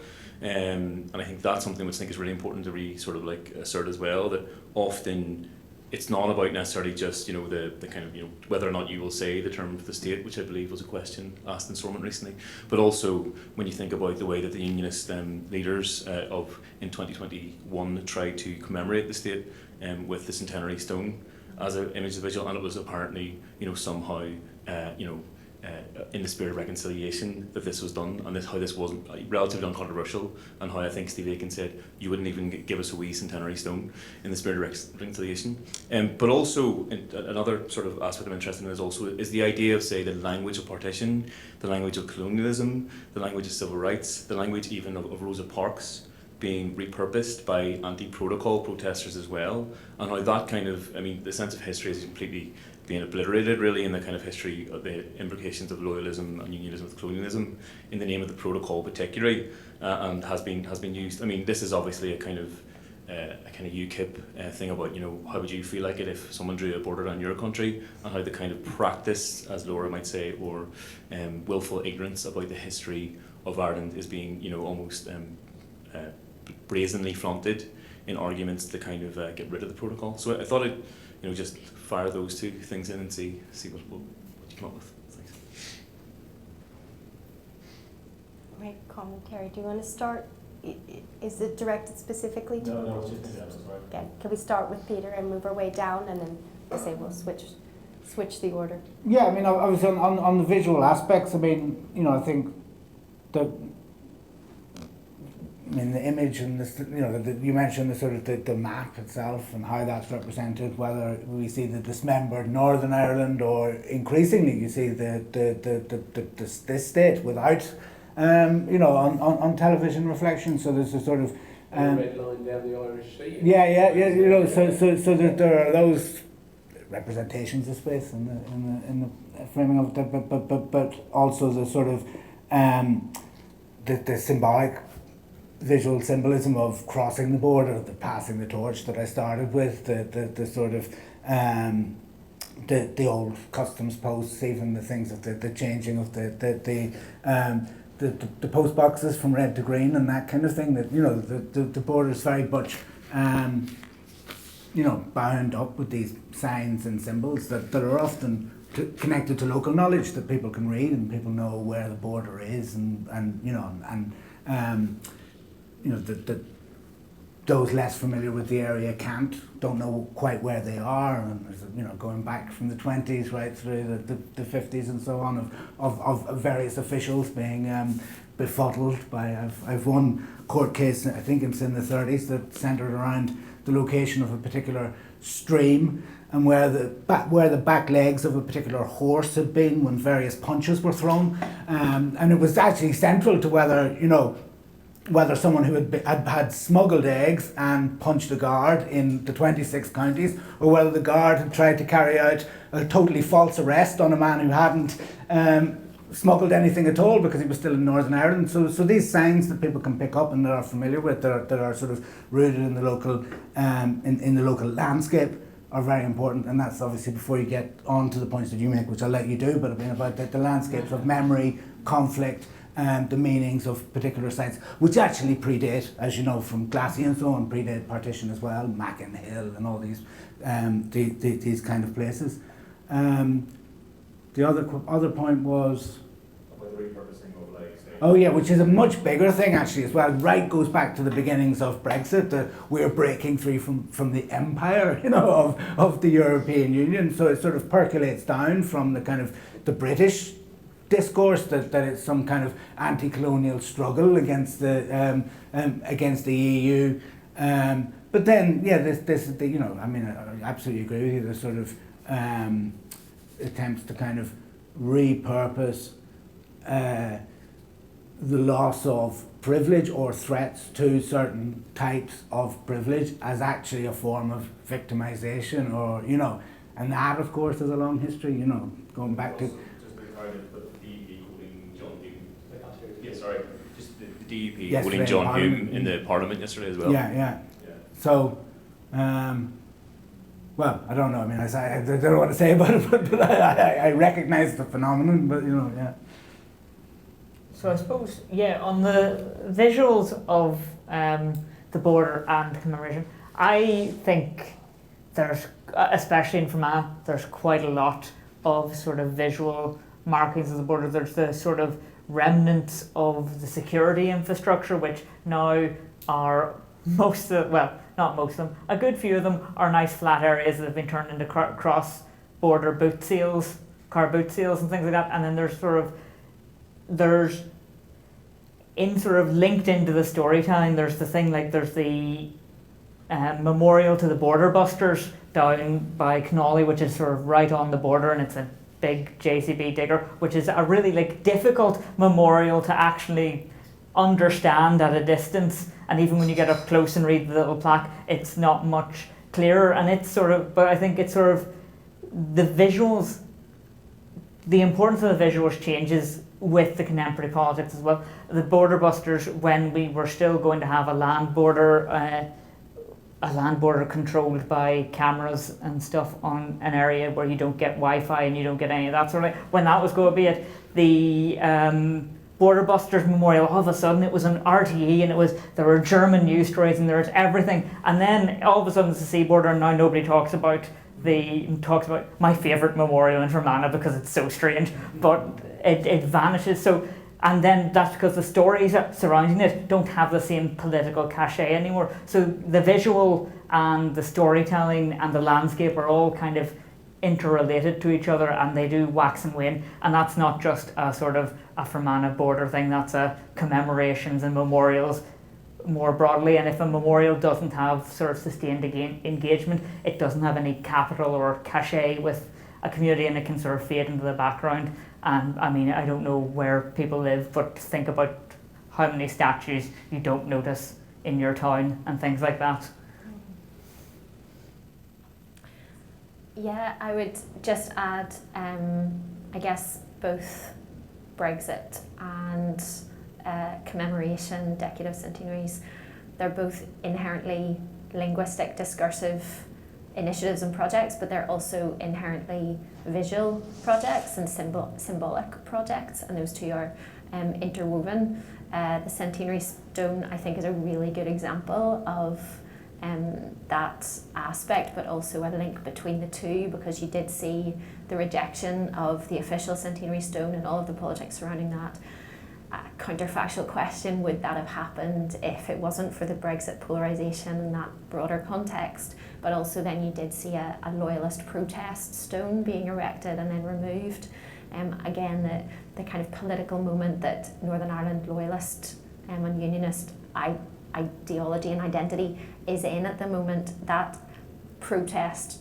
and I think that's something which I think is really important to sort of like assert as well, that often it's not about necessarily just, you know, the kind of, you know, whether or not you will say the term of the state, which I believe was a question asked in Stormont recently, but also when you think about the way that the Unionist leaders in 2021 tried to commemorate the state with the centenary stone as an image of visual, and it was apparently, you know, somehow, in the spirit of reconciliation that this was done, and how this wasn't relatively uncontroversial, and how I think Steve Aiken said you wouldn't even give us a wee centenary stone in the spirit of reconciliation. But also another sort of aspect I'm interested in is the idea of, say, the language of partition, the language of colonialism, the language of civil rights, the language even of Rosa Parks being repurposed by anti-protocol protesters as well, and how that kind of, I mean, the sense of history is completely being obliterated really in the kind of history of the implications of loyalism and unionism with colonialism in the name of the protocol particularly, and has been used. I mean, this is obviously a kind of UKIP thing about, you know, how would you feel like it if someone drew a border down your country, and how the kind of practice, as Laura might say, or willful ignorance about the history of Ireland is being, you know, almost brazenly flaunted in arguments to kind of get rid of the protocol. So I thought I'd, you know, just fire those two things in and see what you come up with. Thanks. Right, commentary. Do you want to start? Is it directed specifically to? No, it's just to right. Okay. Can we start with Peter and move our way down, and then I say we'll switch the order? Yeah, I mean, obviously on the visual aspects, I mean, you know, I think the image and this, you know, you mentioned the sort of the map itself and how that's represented, whether we see the dismembered Northern Ireland or increasingly you see this state without, you know, on television reflection. So there's a sort of red line down the Irish Sea. Yeah. You know, so there are those representations of space in the framing of it, but also the sort of the symbolic visual symbolism of crossing the border, the passing the torch that I started with, the sort of the old customs posts, even the things of the changing of the post boxes from red to green and that kind of thing. That, you know, the border is very much you know, bound up with these signs and symbols that are often connected to local knowledge that people can read, and people know where the border is, and you know, and you know, those less familiar with the area don't know quite where they are, and, you know, going back from the 20s right through the 50s and so on, of various officials being befuddled by, I've one court case, I think it's in the 30s, that centred around the location of a particular stream, and where the back legs of a particular horse had been when various punches were thrown, and it was actually central to whether someone who had smuggled eggs and punched a guard in the 26 counties, or whether the guard had tried to carry out a totally false arrest on a man who hadn't smuggled anything at all because he was still in Northern Ireland. So these signs that people can pick up and that are familiar with, that are sort of rooted in the local in the local landscape, are very important. And that's obviously before you get on to the points that you make, which I'll let you do, but I mean about the landscapes of memory, conflict, the meanings of particular sites, which actually predate, as you know, from Glassy and so on, predate partition as well, Mackin Hill and all these kind of places. The other point was about the repurposing of, like, say, oh yeah, which is a much bigger thing actually as well. Right, goes back to the beginnings of Brexit. We're breaking free from the empire, of the European Union. So it sort of percolates down from the kind of the British discourse that it's some kind of anti-colonial struggle against the EU. But then, yeah, this is the, I mean, I absolutely agree with you. The sort of attempts to kind of repurpose the loss of privilege or threats to certain types of privilege as actually a form of victimization, or and that of course has a long history, going back to just the crowd, but the DUP holding John Hume. Yeah, sorry, just the DUP Yesterday holding John in Hume in the Parliament yesterday as well. yeah. So well, I don't know. I mean, I don't know what to say about it, but I recognise the phenomenon. But yeah. So I suppose, on the visuals of the border and commemoration, I think there's, especially in Fermanagh, there's quite a lot of sort of visual markings of the border. There's the sort of remnants of the security infrastructure, which now are not most of them, a good few of them are nice flat areas that have been turned into cross-border boot seals, car boot seals and things like that. And then there's linked into the storytelling, there's the thing like there's the memorial to the border busters down by Connolly, which is sort of right on the border, and it's a big JCB digger, which is a really difficult memorial to actually understand at a distance, and even when you get up close and read the little plaque, it's not much clearer. And but I think it's sort of the visuals, the importance of the visuals changes with the contemporary politics as well. The border busters, when we were still going to have a land border controlled by cameras and stuff on an area where you don't get Wi-Fi and you don't get any of that sort of thing, when that was going to be it, the Border Busters Memorial, all of a sudden it was an RTE, and there were German news stories and there was everything, and then all of a sudden it's the sea border, and now nobody talks about my favourite memorial in Fermanagh because it's so strange, but it vanishes. So, and then that's because the stories surrounding it don't have the same political cachet anymore. So the visual and the storytelling and the landscape are all kind of interrelated to each other, and they do wax and wane. And that's not just a sort of a Fermanagh border thing, that's a commemorations and memorials more broadly. And if a memorial doesn't have sort of sustained engagement, it doesn't have any capital or cachet with a community, and it can sort of fade into the background. And I mean, I don't know where people live, but think about how many statues you don't notice in your town and things like that. Yeah, I would just add, I guess both Brexit and Commemoration, Decade of Centenaries, they're both inherently linguistic, discursive initiatives and projects, but they're also inherently visual projects and symbolic projects, and those two are interwoven. The Centenary Stone, I think, is a really good example of that aspect, but also a link between the two, because you did see the rejection of the official Centenary Stone and all of the politics surrounding that. A counterfactual question, would that have happened if it wasn't for the Brexit polarisation and that broader context? But also then you did see a loyalist protest stone being erected and then removed. Again, the kind of political moment that Northern Ireland loyalist and unionist ideology and identity is in at the moment, that protest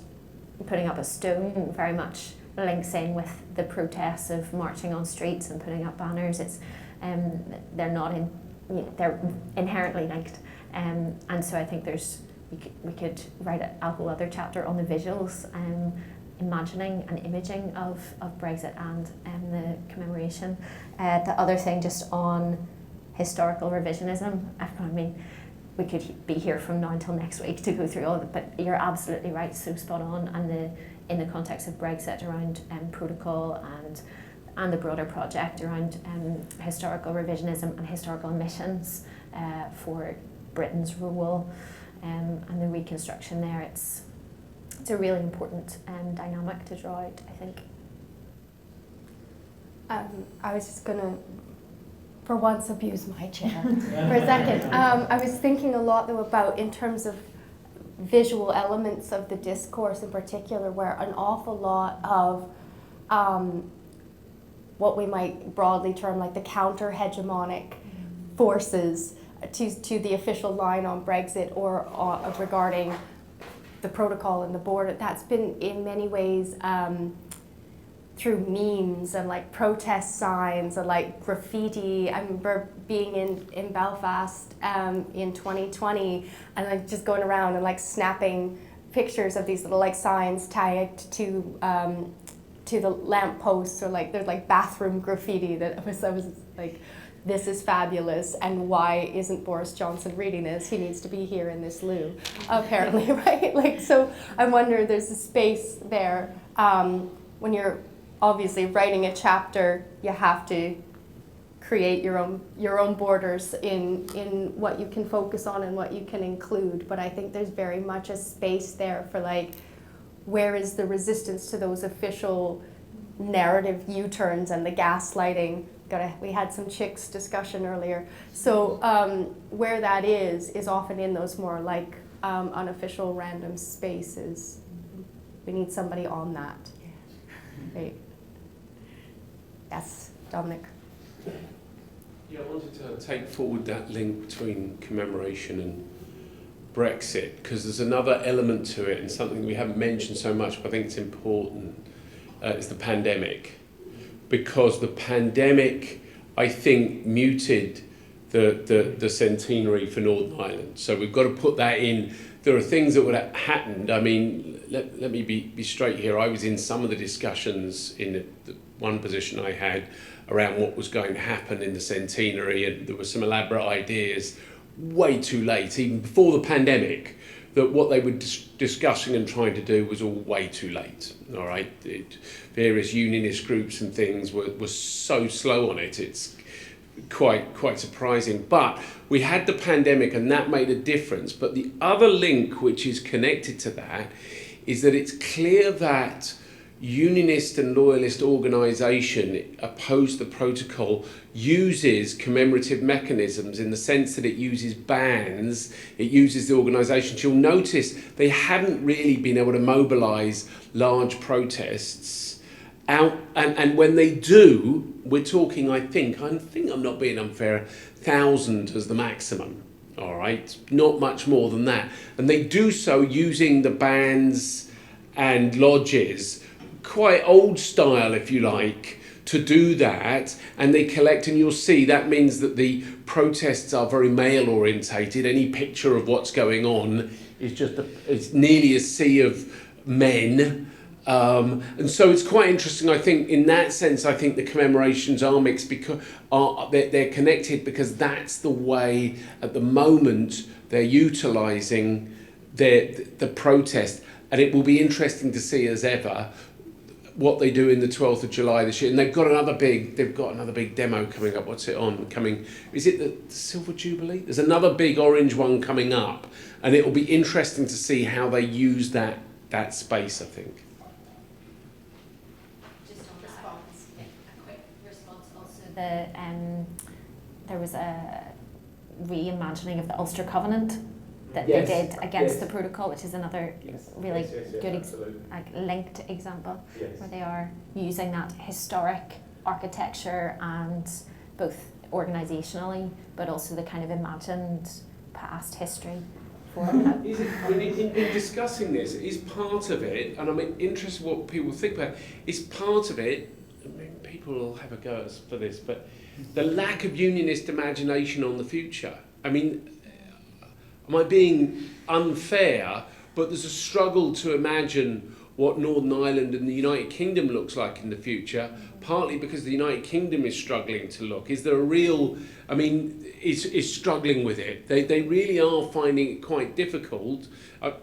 putting up a stone very much links in with the protests of marching on streets and putting up banners. It's they're not in, they're inherently linked, and so I think we could write a whole other chapter on the visuals, imagining and imaging of Brexit and the commemoration. The other thing, just on historical revisionism, I mean, we could be here from now until next week to go through all of it, but you're absolutely right, so spot on. And in the context of Brexit, around protocol and the broader project around historical revisionism and historical omissions for Britain's role and the reconstruction there, it's a really important dynamic to draw out, I think. I was just going to, for once, abuse my chair for a second. I was thinking a lot, though, about in terms of visual elements of the discourse in particular, where an awful lot of what we might broadly term like the counter-hegemonic forces to the official line on Brexit or regarding the protocol and the border, that's been in many ways through memes and like protest signs and like graffiti. I remember being in Belfast in 2020 and like just going around and like snapping pictures of these little like signs tagged to the lampposts, or like there's like bathroom graffiti that I was like, this is fabulous, and why isn't Boris Johnson reading this? He needs to be here in this loo, apparently, right? Like, so I wonder, there's a space there. When you're obviously writing a chapter, you have to create your own borders in what you can focus on and what you can include. But I think there's very much a space there for like, where is the resistance to those official narrative U-turns and the gaslighting? We had some chicks discussion earlier. So where that is often in those more like unofficial random spaces. We need somebody on that. Right. Yes, Dominic. Yeah, I wanted to take forward that link between commemoration and Brexit, because there's another element to it, and something we haven't mentioned so much, but I think it's important, is the pandemic. Because the pandemic, I think, muted the centenary for Northern Ireland. So we've got to put that in. There are things that would have happened. I mean, let me be straight here. I was in some of the discussions in the one position I had around what was going to happen in the centenary, and there were some elaborate ideas way too late, even before the pandemic, that what they were discussing and trying to do was all way too late. All right, various unionist groups and things were so slow on it. It's quite surprising. But we had the pandemic, and that made a difference. But the other link which is connected to that is that it's clear that unionist and loyalist organisation opposed the protocol uses commemorative mechanisms in the sense that it uses bans, it uses the organisations. You'll notice they haven't really been able to mobilise large protests out, and when they do, we're talking, I think I'm not being unfair, 1,000 as the maximum, all right, not much more than that. And they do so using the bans and lodges, quite old style, if you like, to do that, and they collect, and you'll see that means that the protests are very male orientated. Any picture of what's going on is just it's nearly a sea of men, and so it's quite interesting. I think in that sense, I think the commemorations are mixed because they're connected, because that's the way at the moment they're utilising the protest, and it will be interesting to see as ever what they do in the 12th of July this year. And they've got another big demo coming up. What's it on? Is it the Silver Jubilee? There's another big orange one coming up, and it will be interesting to see how they use that space, I think. Just on response, a quick response also. There was a reimagining of the Ulster Covenant that Yes, they did against yes. the protocol, which is another really good absolutely. linked example, Yes. where they are using that historic architecture and both organisationally, but also the kind of imagined past history for that. I mean, in discussing this, is part of it, and I'm interested what people think about, is part of it, I mean, people will have a go at us for this, but the lack of unionist imagination on the future. I mean, am I being unfair? But there's a struggle to imagine what Northern Ireland and the United Kingdom looks like in the future, partly because the United Kingdom is struggling to look. Is there a real, I mean, is struggling with it. They really are finding it quite difficult.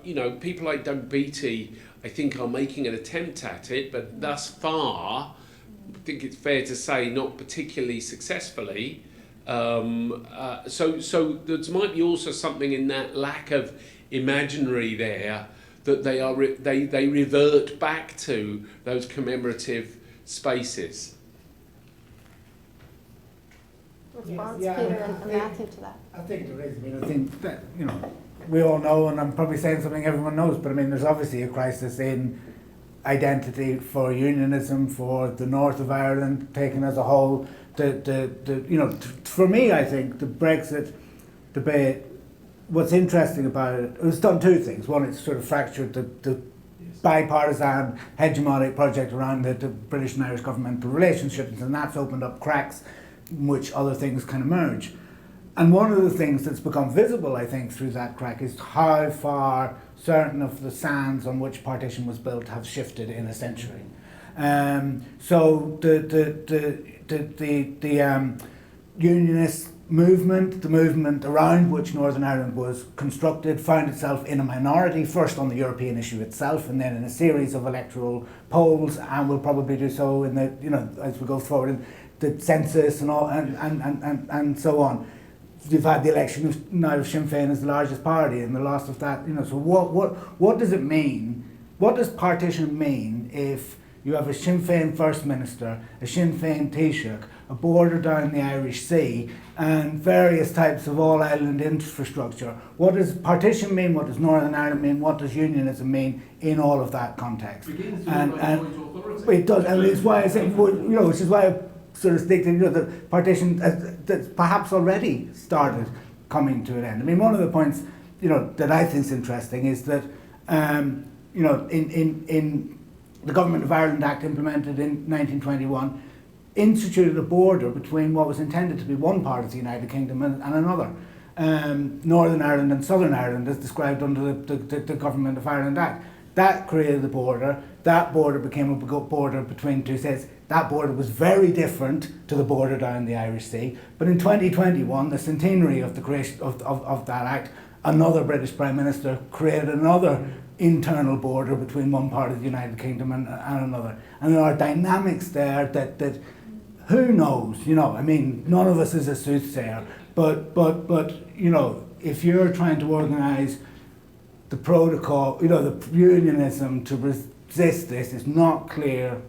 You know, people like Doug Beattie, I think, are making an attempt at it, but thus far, I think it's fair to say, not particularly successfully. So there might be also something in that lack of imaginary there, that they revert back to those commemorative spaces. Response, Yeah, Peter I and think- Matthew, to that. I think there is. I mean, I think that, you know, we all know, and I'm probably saying something everyone knows, but I mean, there's obviously a crisis in identity for unionism, for the north of Ireland taken as a whole. You know, for me, I think the Brexit debate, what's interesting about it, it's done two things. One, it's sort of fractured the bipartisan hegemonic project around the British and Irish governmental relationships, and that's opened up cracks in which other things can emerge. And one of the things that's become visible, I think, through that crack is how far certain of the sands on which partition was built have shifted in a century. So the unionist movement, the movement around which Northern Ireland was constructed, found itself in a minority, first on the European issue itself, and then in a series of electoral polls, and will probably do so in the, you know, as we go forward in the census and all, and so on. You've had the election of now Sinn Féin as the largest party, and the loss of that, you know. So what does it mean? What does partition mean if you have a Sinn Féin First Minister, a Sinn Féin Taoiseach, a border down the Irish Sea, and various types of all-island infrastructure? What does partition mean? What does Northern Ireland mean? What does unionism mean in all of that context? And it does, and it's why I say, you know, which is why I sort of stick to, you know, the partition that's perhaps already started coming to an end. I mean, one of the points, you know, that I think is interesting is that, you know, in the Government of Ireland Act implemented in 1921 instituted a border between what was intended to be one part of the United Kingdom and another. Northern Ireland and Southern Ireland, as described under the Government of Ireland Act. That created the border. That border became a border between two states. That border was very different to the border down the Irish Sea. But in 2021, the centenary of the creation of that act, another British Prime Minister created another internal border between one part of the United Kingdom and another. And there are dynamics there that who knows, you know, I mean, none of us is a soothsayer, but you know, if you're trying to organise the protocol, you know, the unionism to resist this, it's not clear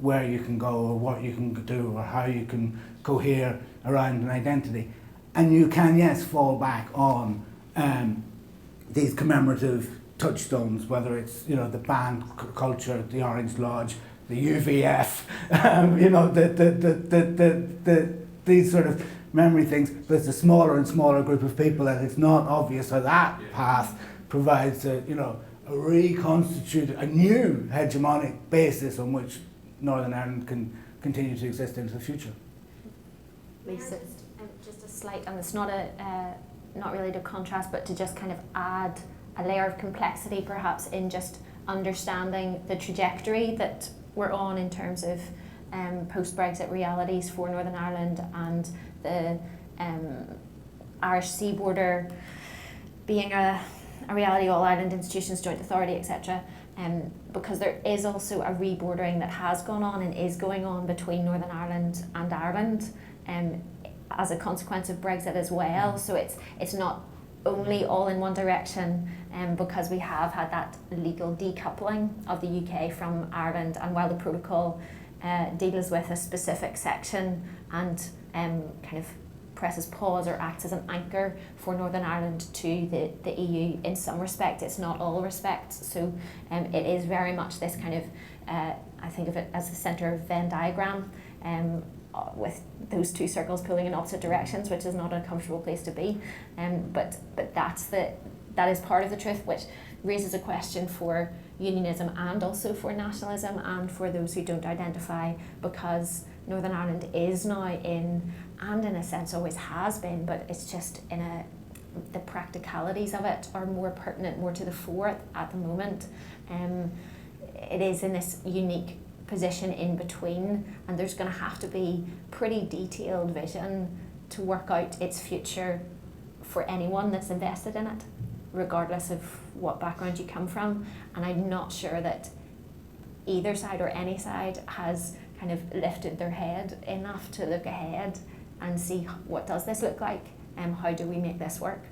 where you can go or what you can do or how you can cohere around an identity. And you can, yes, fall back on these commemorative touchstones, whether it's, you know, the band culture, the Orange Lodge, the UVF, you know, these sort of memory things. But it's a smaller and smaller group of people, and it's not obvious how that path provides a, you know, a reconstituted, a new hegemonic basis on which Northern Ireland can continue to exist into the future. Lisa. Just a slight, and it's not not really to contrast, but to just kind of add a layer of complexity, perhaps, in just understanding the trajectory that we're on in terms of post-Brexit realities for Northern Ireland and the Irish Sea border being a reality, all Ireland institutions, joint authority, etc. Because there is also a rebordering that has gone on and is going on between Northern Ireland and Ireland as a consequence of Brexit as well. So it's not only all in one direction, because we have had that legal decoupling of the UK from Ireland, and while the protocol deals with a specific section and kind of presses pause or acts as an anchor for Northern Ireland to the EU in some respect, it's not all respects. So it is very much this kind of, I think of it as the centre of Venn diagram, with those two circles pulling in opposite directions, which is not a comfortable place to be. But that's that is part of the truth, which raises a question for unionism and also for nationalism and for those who don't identify, because Northern Ireland is now in, and in a sense always has been, but it's just the practicalities of it are more pertinent, more to the fore at the moment. It is in this unique position in between, and there's going to have to be pretty detailed vision to work out its future for anyone that's invested in it, regardless of what background you come from. And I'm not sure that either side or any side has kind of lifted their head enough to look ahead and see what does this look like, and how do we make this work.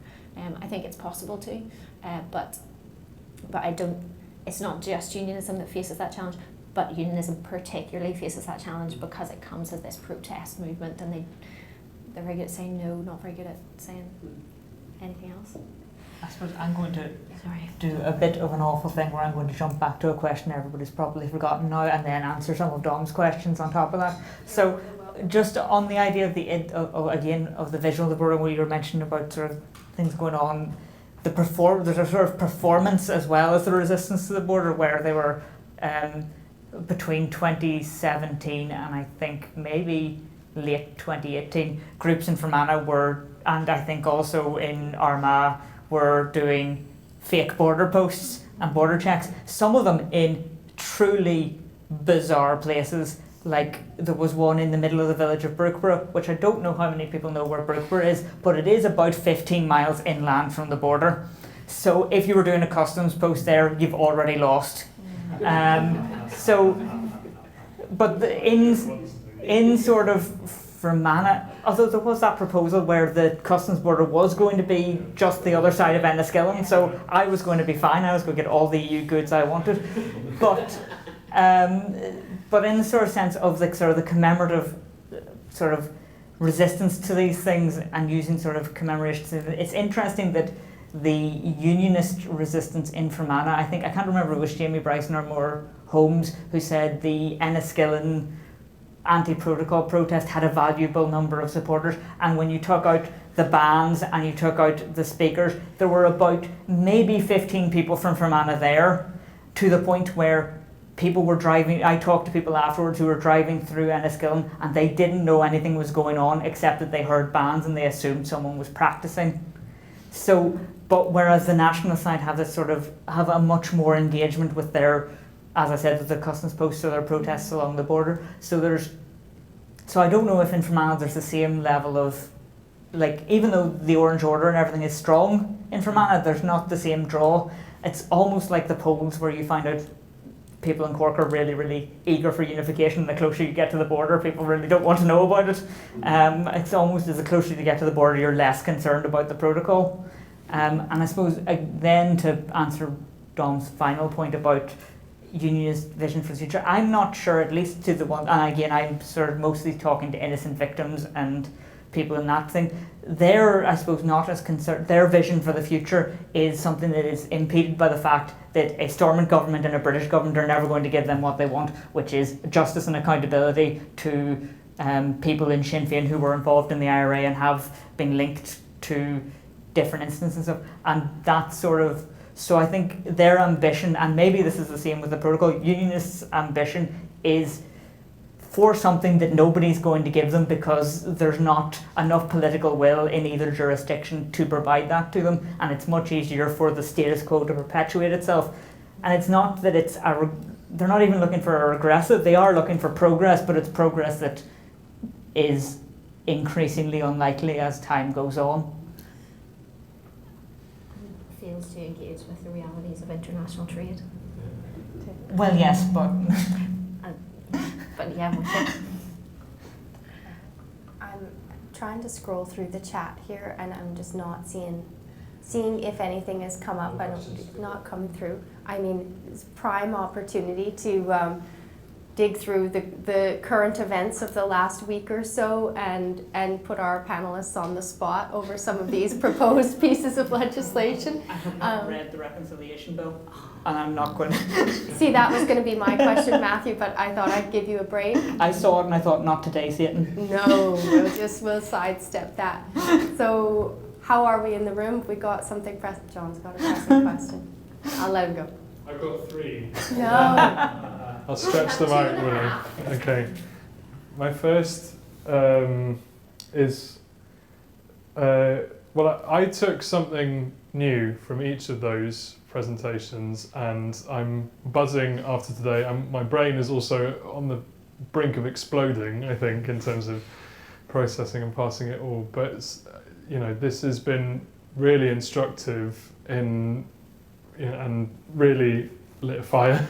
I think it's possible to, but I don't. It's not just unionism that faces that challenge, but unionism particularly faces that challenge because it comes as this protest movement, and they're very good at saying no, not very good at saying anything else. I suppose I'm going to do a bit of an awful thing where I'm going to jump back to a question everybody's probably forgotten now, and then answer some of Dom's questions on top of that. So, just on the idea of the visual, the border, where you were mentioning about sort of things going on, there's a sort of performance as well as the resistance to the border, where they were between 2017 and I think maybe late 2018, groups in Fermanagh were, and I think also in Armagh, were doing fake border posts and border checks, some of them in truly bizarre places. Like there was one in the middle of the village of Brookes, which I don't know how many people know where Brookes is, but it is about 15 miles inland from the border. So if you were doing a customs post there, you've already lost. But in sort of Fermanagh, although there was that proposal where the customs border was going to be just the other side of Enniskillen, so I was going to be fine. I was going to get all the EU goods I wanted, but in the sort of sense of like sort of the commemorative sort of resistance to these things and using sort of commemorations, it's interesting that the unionist resistance in Fermanagh, I can't remember if it was Jamie Bryson or Moore Holmes who said the Enniskillen anti-protocol protest had a valuable number of supporters, and when you took out the bands and you took out the speakers, there were about maybe 15 people from Fermanagh there, to the point where people were driving. I talked to people afterwards who were driving through Enniskillen and they didn't know anything was going on except that they heard bands and they assumed someone was practicing. So, but whereas the national side have a much more engagement with their, as I said, with the customs posts or their protests along the border. So I don't know if in Fermanagh there's the same level of, like, even though the Orange Order and everything is strong in Fermanagh, there's not the same draw. It's almost like the polls where you find out people in Cork are really, really eager for unification. The closer you get to the border, people really don't want to know about it. It's almost as the closer you get to the border, you're less concerned about the protocol. And I suppose then to answer Dom's final point about unionist vision for the future, I'm not sure, at least to the one, and again I'm sort of mostly talking to innocent victims and people in that thing, they're, I suppose, not as concerned. Their vision for the future is something that is impeded by the fact that a Stormont government and a British government are never going to give them what they want, which is justice and accountability to people in Sinn Féin who were involved in the IRA and have been linked to different instances of, and that sort of. So I think their ambition, and maybe this is the same with the protocol, unionists' ambition is for something that nobody's going to give them because there's not enough political will in either jurisdiction to provide that to them, and it's much easier for the status quo to perpetuate itself. And it's not that they're not even looking for a regressive, they are looking for progress, but it's progress that is increasingly unlikely as time goes on. Fails to engage with the realities of international trade. Well, yes, but yeah, we'll see. I'm trying to scroll through the chat here, and I'm just not seeing if anything has come up. I don't not come through. I mean, it's prime opportunity to dig through the current events of the last week or so and put our panelists on the spot over some of these proposed pieces of legislation. I have not read the reconciliation bill, and I'm not going to. See, that was going to be my question, Matthew, but I thought I'd give you a break. I saw it and I thought, not today, Satan. No, we'll sidestep that. So How are we in the room? We got something John's got a pressing question. I'll let him go. I've got 3. No. I'll stretch them out, will I? Okay. My first is, well, I took something new from each of those presentations, and I'm buzzing after today. My brain is also on the brink of exploding, I think, in terms of processing and passing it all. But this has been really instructive and really lit a fire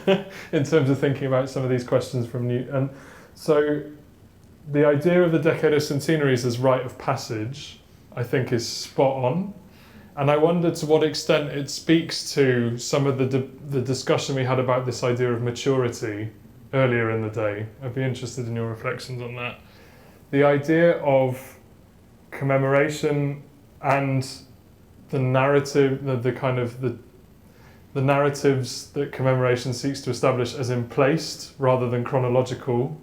in terms of thinking about some of these questions from new. And so the idea of the Decade of Centenaries as rite of passage, I think, is spot on. And I wonder to what extent it speaks to some of the discussion we had about this idea of maturity earlier in the day. I'd be interested in your reflections on that. The idea of commemoration and the narrative, the narratives that commemoration seeks to establish as emplaced rather than chronological.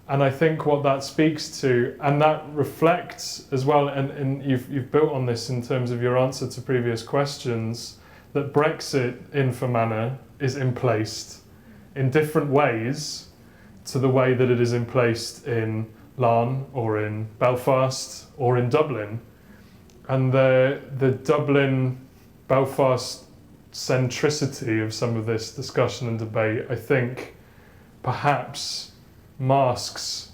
And I think what that speaks to, and that reflects as well, and you've built on this in terms of your answer to previous questions, that Brexit in Fermanagh is emplaced in different ways to the way that it is emplaced in Larne or in Belfast or in Dublin. And the Dublin-Belfast centricity of some of this discussion and debate, I think, perhaps masks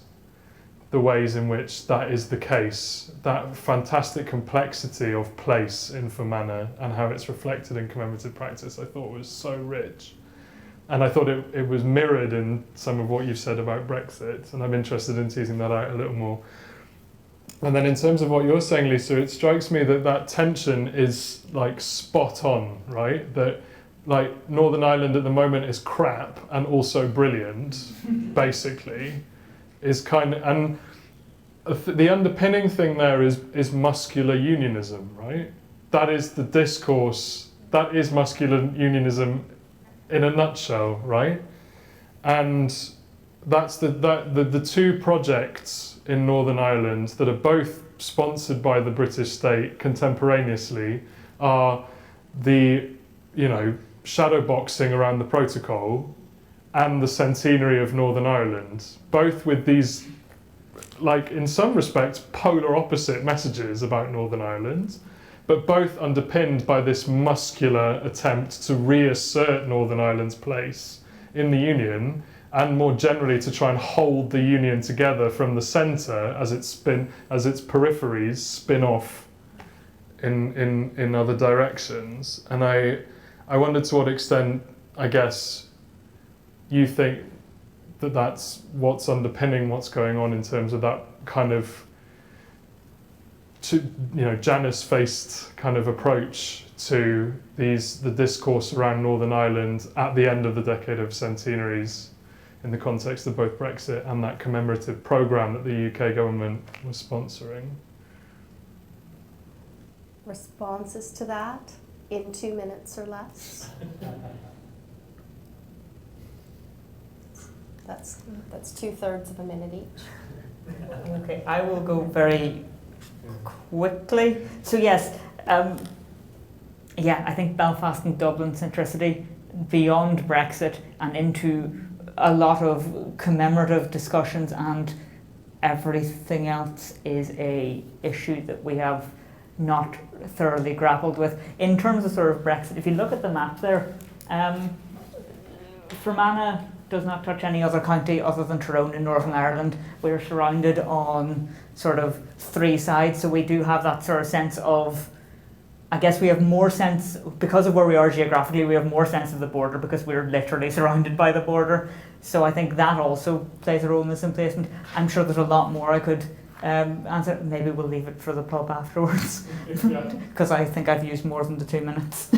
the ways in which that is the case. That fantastic complexity of place in Fermanagh and how it's reflected in commemorative practice, I thought was so rich. And I thought it was mirrored in some of what you've said about Brexit, and I'm interested in teasing that out a little more. And then in terms of what you're saying, Lisa, it strikes me that tension is like spot on, right? That like Northern Ireland at the moment is crap and also brilliant, basically, is kind of, and the underpinning thing there is muscular unionism, right? That is the discourse, that is muscular unionism in a nutshell, right? And that's the two projects in Northern Ireland that are both sponsored by the British state contemporaneously are the, shadowboxing around the protocol and the centenary of Northern Ireland, both with these, like in some respects, polar opposite messages about Northern Ireland, but both underpinned by this muscular attempt to reassert Northern Ireland's place in the Union, and more generally to try and hold the Union together from the centre as its peripheries spin off in other directions. And I wonder to what extent, I guess, you think that that's what's underpinning what's going on in terms of that kind of, Janus-faced kind of approach to the discourse around Northern Ireland at the end of the Decade of Centenaries in the context of both Brexit and that commemorative programme that the UK government was sponsoring. Responses to that in 2 minutes or less? That's 2/3 of a minute each. Okay, I will go very quickly. So yes, I think Belfast and Dublin centricity beyond Brexit and into a lot of commemorative discussions and everything else is a issue that we have not thoroughly grappled with. In terms of sort of Brexit, if you look at the map there, Fermanagh does not touch any other county other than Tyrone in Northern Ireland. We're surrounded on sort of 3 sides, so we do have that sort of sense of, I guess we have more sense, because of where we are geographically, we have more sense of the border because we're literally surrounded by the border. So I think that also plays a role in this emplacement. I'm sure there's a lot more I could answer. Maybe we'll leave it for the pub afterwards, because I think I've used more than the 2 minutes.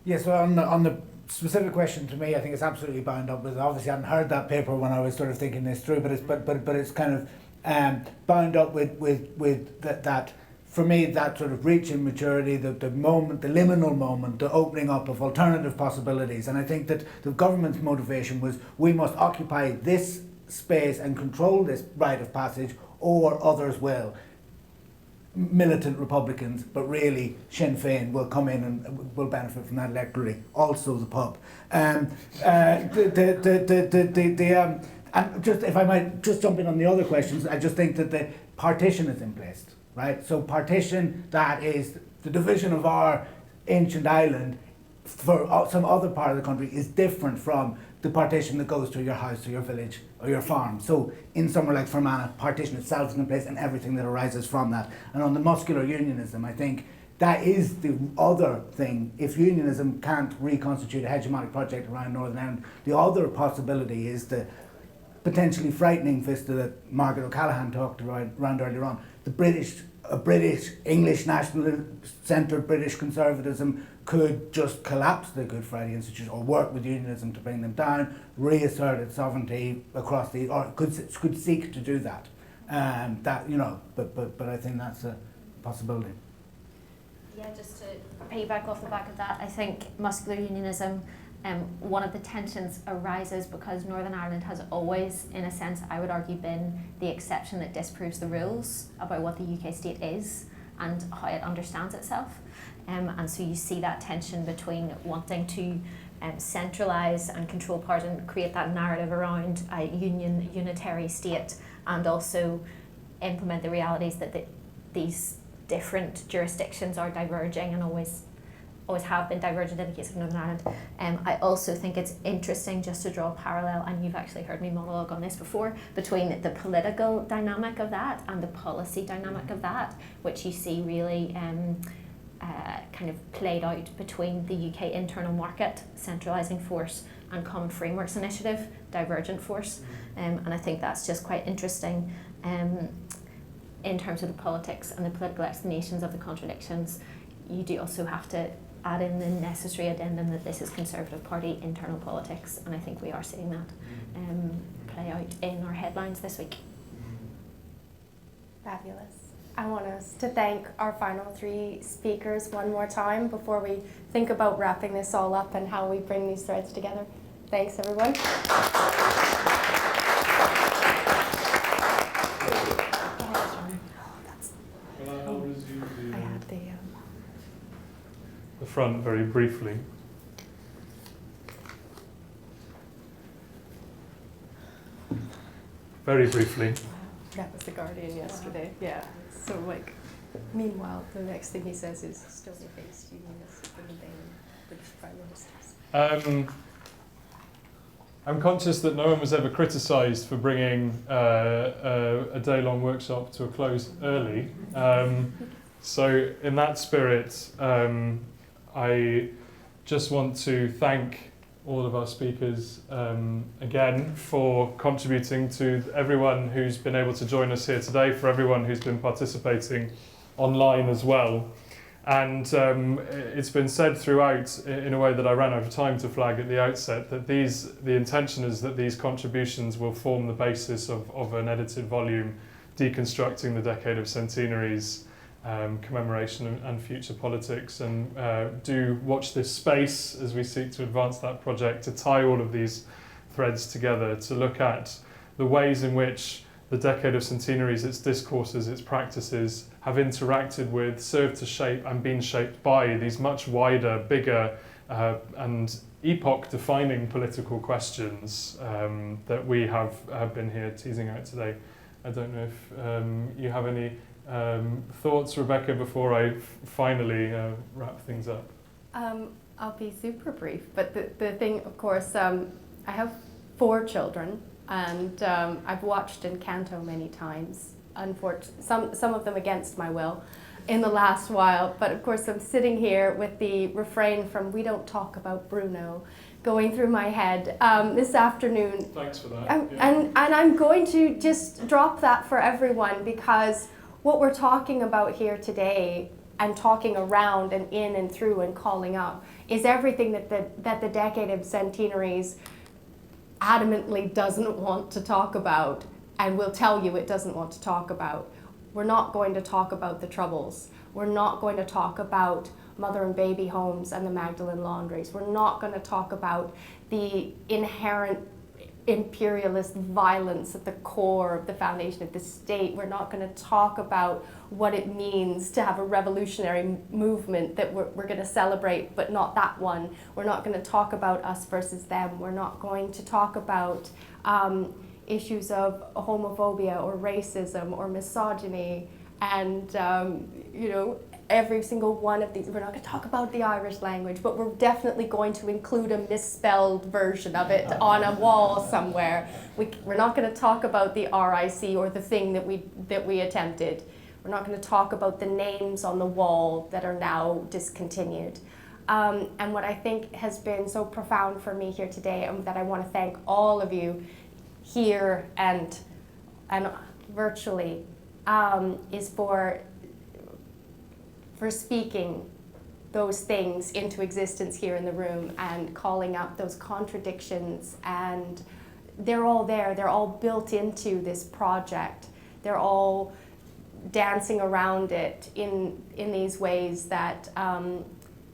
Yes, well, on the specific question to me, I think it's absolutely bound up with. Obviously, I hadn't heard that paper when I was sort of thinking this through, but it's kind of bound up with that. For me, that sort of reaching maturity, the moment, the liminal moment, the opening up of alternative possibilities, and I think that the government's motivation was we must occupy this space and control this rite of passage, or others will. Militant Republicans, but really Sinn Féin will come in and will benefit from that electorally. Also the pub. And just if I might just jump in on the other questions, I just think that the partition is in place, right? So partition, that is the division of our ancient island for some other part of the country, is different from the partition that goes to your house or your village or your farm. So in somewhere like Fermanagh, partition itself is in place and everything that arises from that. And on the muscular unionism, I think that is the other thing. If unionism can't reconstitute a hegemonic project around Northern Ireland, the other possibility is the potentially frightening vista that Margaret O'Callaghan talked around earlier on. The British English national-centred British conservatism could just collapse the Good Friday Institute or work with unionism to bring them down, reassert its sovereignty across the, or could seek to do that. But I think that's a possibility. Yeah, just to piggyback off the back of that, I think muscular unionism, one of the tensions arises because Northern Ireland has always, in a sense, I would argue, been the exception that disproves the rules about what the UK state is and how it understands itself. And so you see that tension between wanting to centralise and control powers and create that narrative around a unitary state, and also implement the realities that these different jurisdictions are diverging and always have been divergent in the case of Northern Ireland. I also think it's interesting just to draw a parallel, and you've actually heard me monologue on this before, between the political dynamic of that and the policy dynamic of that, which you see really kind of played out between the UK internal market, centralising force, and Common Frameworks Initiative, divergent force. And I think that's just quite interesting in terms of the politics and the political explanations of the contradictions. You do also have to add in the necessary addendum that this is Conservative Party internal politics, and I think we are seeing that play out in our headlines this week. Fabulous. I want us to thank our final three speakers one more time before we think about wrapping this all up and how we bring these threads together. Thanks, everyone. I had the front very briefly. Very briefly. That was the Guardian yesterday. Yeah. So meanwhile, the next thing he says is still the face unionist for the British Prime Ministers. I'm conscious that no one was ever criticised for bringing a day-long workshop to a close early. So in that spirit, I just want to thank all of our speakers again for contributing, to everyone who's been able to join us here today, for everyone who's been participating online as well. And it's been said throughout, in a way that I ran out of time to flag at the outset, that the intention is that these contributions will form the basis of an edited volume, Deconstructing the Decade of Centenaries, Commemoration and Future Politics. And do watch this space as we seek to advance that project, to tie all of these threads together, to look at the ways in which the Decade of Centenaries, its discourses, its practices, have interacted with, served to shape and been shaped by these much wider, bigger and epoch-defining political questions that we have been here teasing out today. I don't know if you have any thoughts, Rebecca, before I finally wrap things up. I'll be super brief, but the thing, of course, I have 4 children, and I've watched in Canto many times, some of them against my will, in the last while, but of course I'm sitting here with the refrain from "We Don't Talk About Bruno" going through my head this afternoon. Thanks for that. And I'm going to just drop that for everyone, because what we're talking about here today, and talking around and in and through and calling up, is everything that the Decade of Centenaries adamantly doesn't want to talk about, and will tell you it doesn't want to talk about. We're not going to talk about the Troubles. We're not going to talk about mother and baby homes and the Magdalen laundries. We're not going to talk about the inherent imperialist violence at the core of the foundation of the state. We're not going to talk about what it means to have a revolutionary movement that we're going to celebrate, but not that one. We're not going to talk about us versus them. We're not going to talk about issues of homophobia or racism or misogyny and, every single one of these. We're not going to talk about the Irish language, but we're definitely going to include a misspelled version of it on a wall somewhere. We're not going to talk about the RIC or the thing that we attempted. We're not going to talk about the names on the wall that are now discontinued. And what I think has been so profound for me here today, and that I want to thank all of you here and virtually, is for speaking those things into existence here in the room and calling up those contradictions. And they're all there. They're all built into this project. They're all dancing around it in these ways that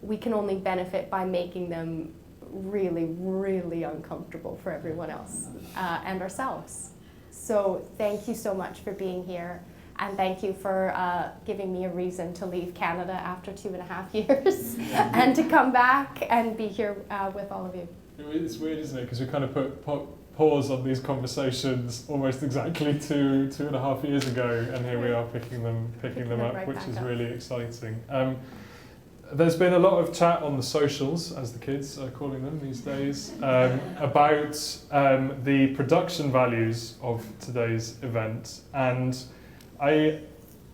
we can only benefit by making them really, really uncomfortable for everyone else and ourselves. So thank you so much for being here. And thank you for giving me a reason to leave Canada after 2.5 years and to come back and be here with all of you. It's weird, isn't it? Because we kind of put pause on these conversations almost exactly two and a half years ago, and here we are picking them up, right which back is up. really exciting. There's been a lot of chat on the socials, as the kids are calling them these days, about the production values of today's event, and I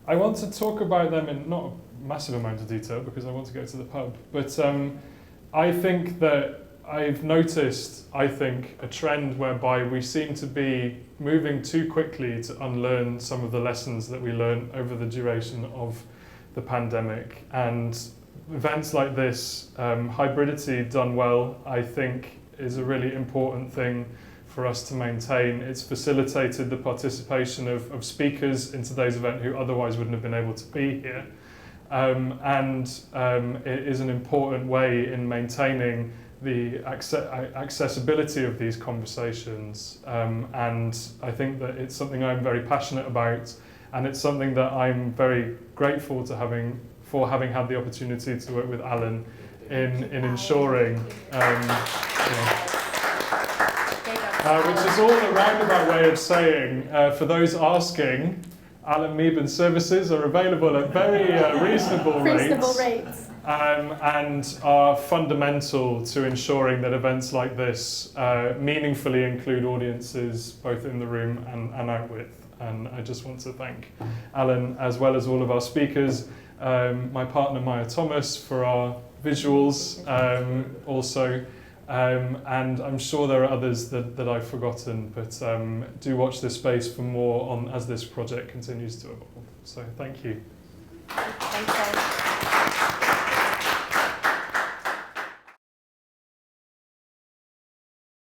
want to talk about them in not a massive amount of detail because I want to go to the pub, but I think that I've noticed, a trend whereby we seem to be moving too quickly to unlearn some of the lessons that we learned over the duration of the pandemic. And events like this, hybridity done well, I think is a really important thing for us to maintain. It's facilitated the participation of speakers in today's event who otherwise wouldn't have been able to be here. And it is an important way in maintaining the accessibility of these conversations. And I think that it's something I'm very passionate about, and it's something that I'm very grateful to having had the opportunity to work with Alan in ensuring. Which is all a roundabout way of saying, for those asking, Alan Meeban's services are available at very reasonable rates. And are fundamental to ensuring that events like this meaningfully include audiences both in the room and out with. And I just want to thank Alan, as well as all of our speakers, my partner Maya Thomas for our visuals also. And I'm sure there are others that I've forgotten, but do watch this space for more on as this project continues to evolve. So thank you. Thanks,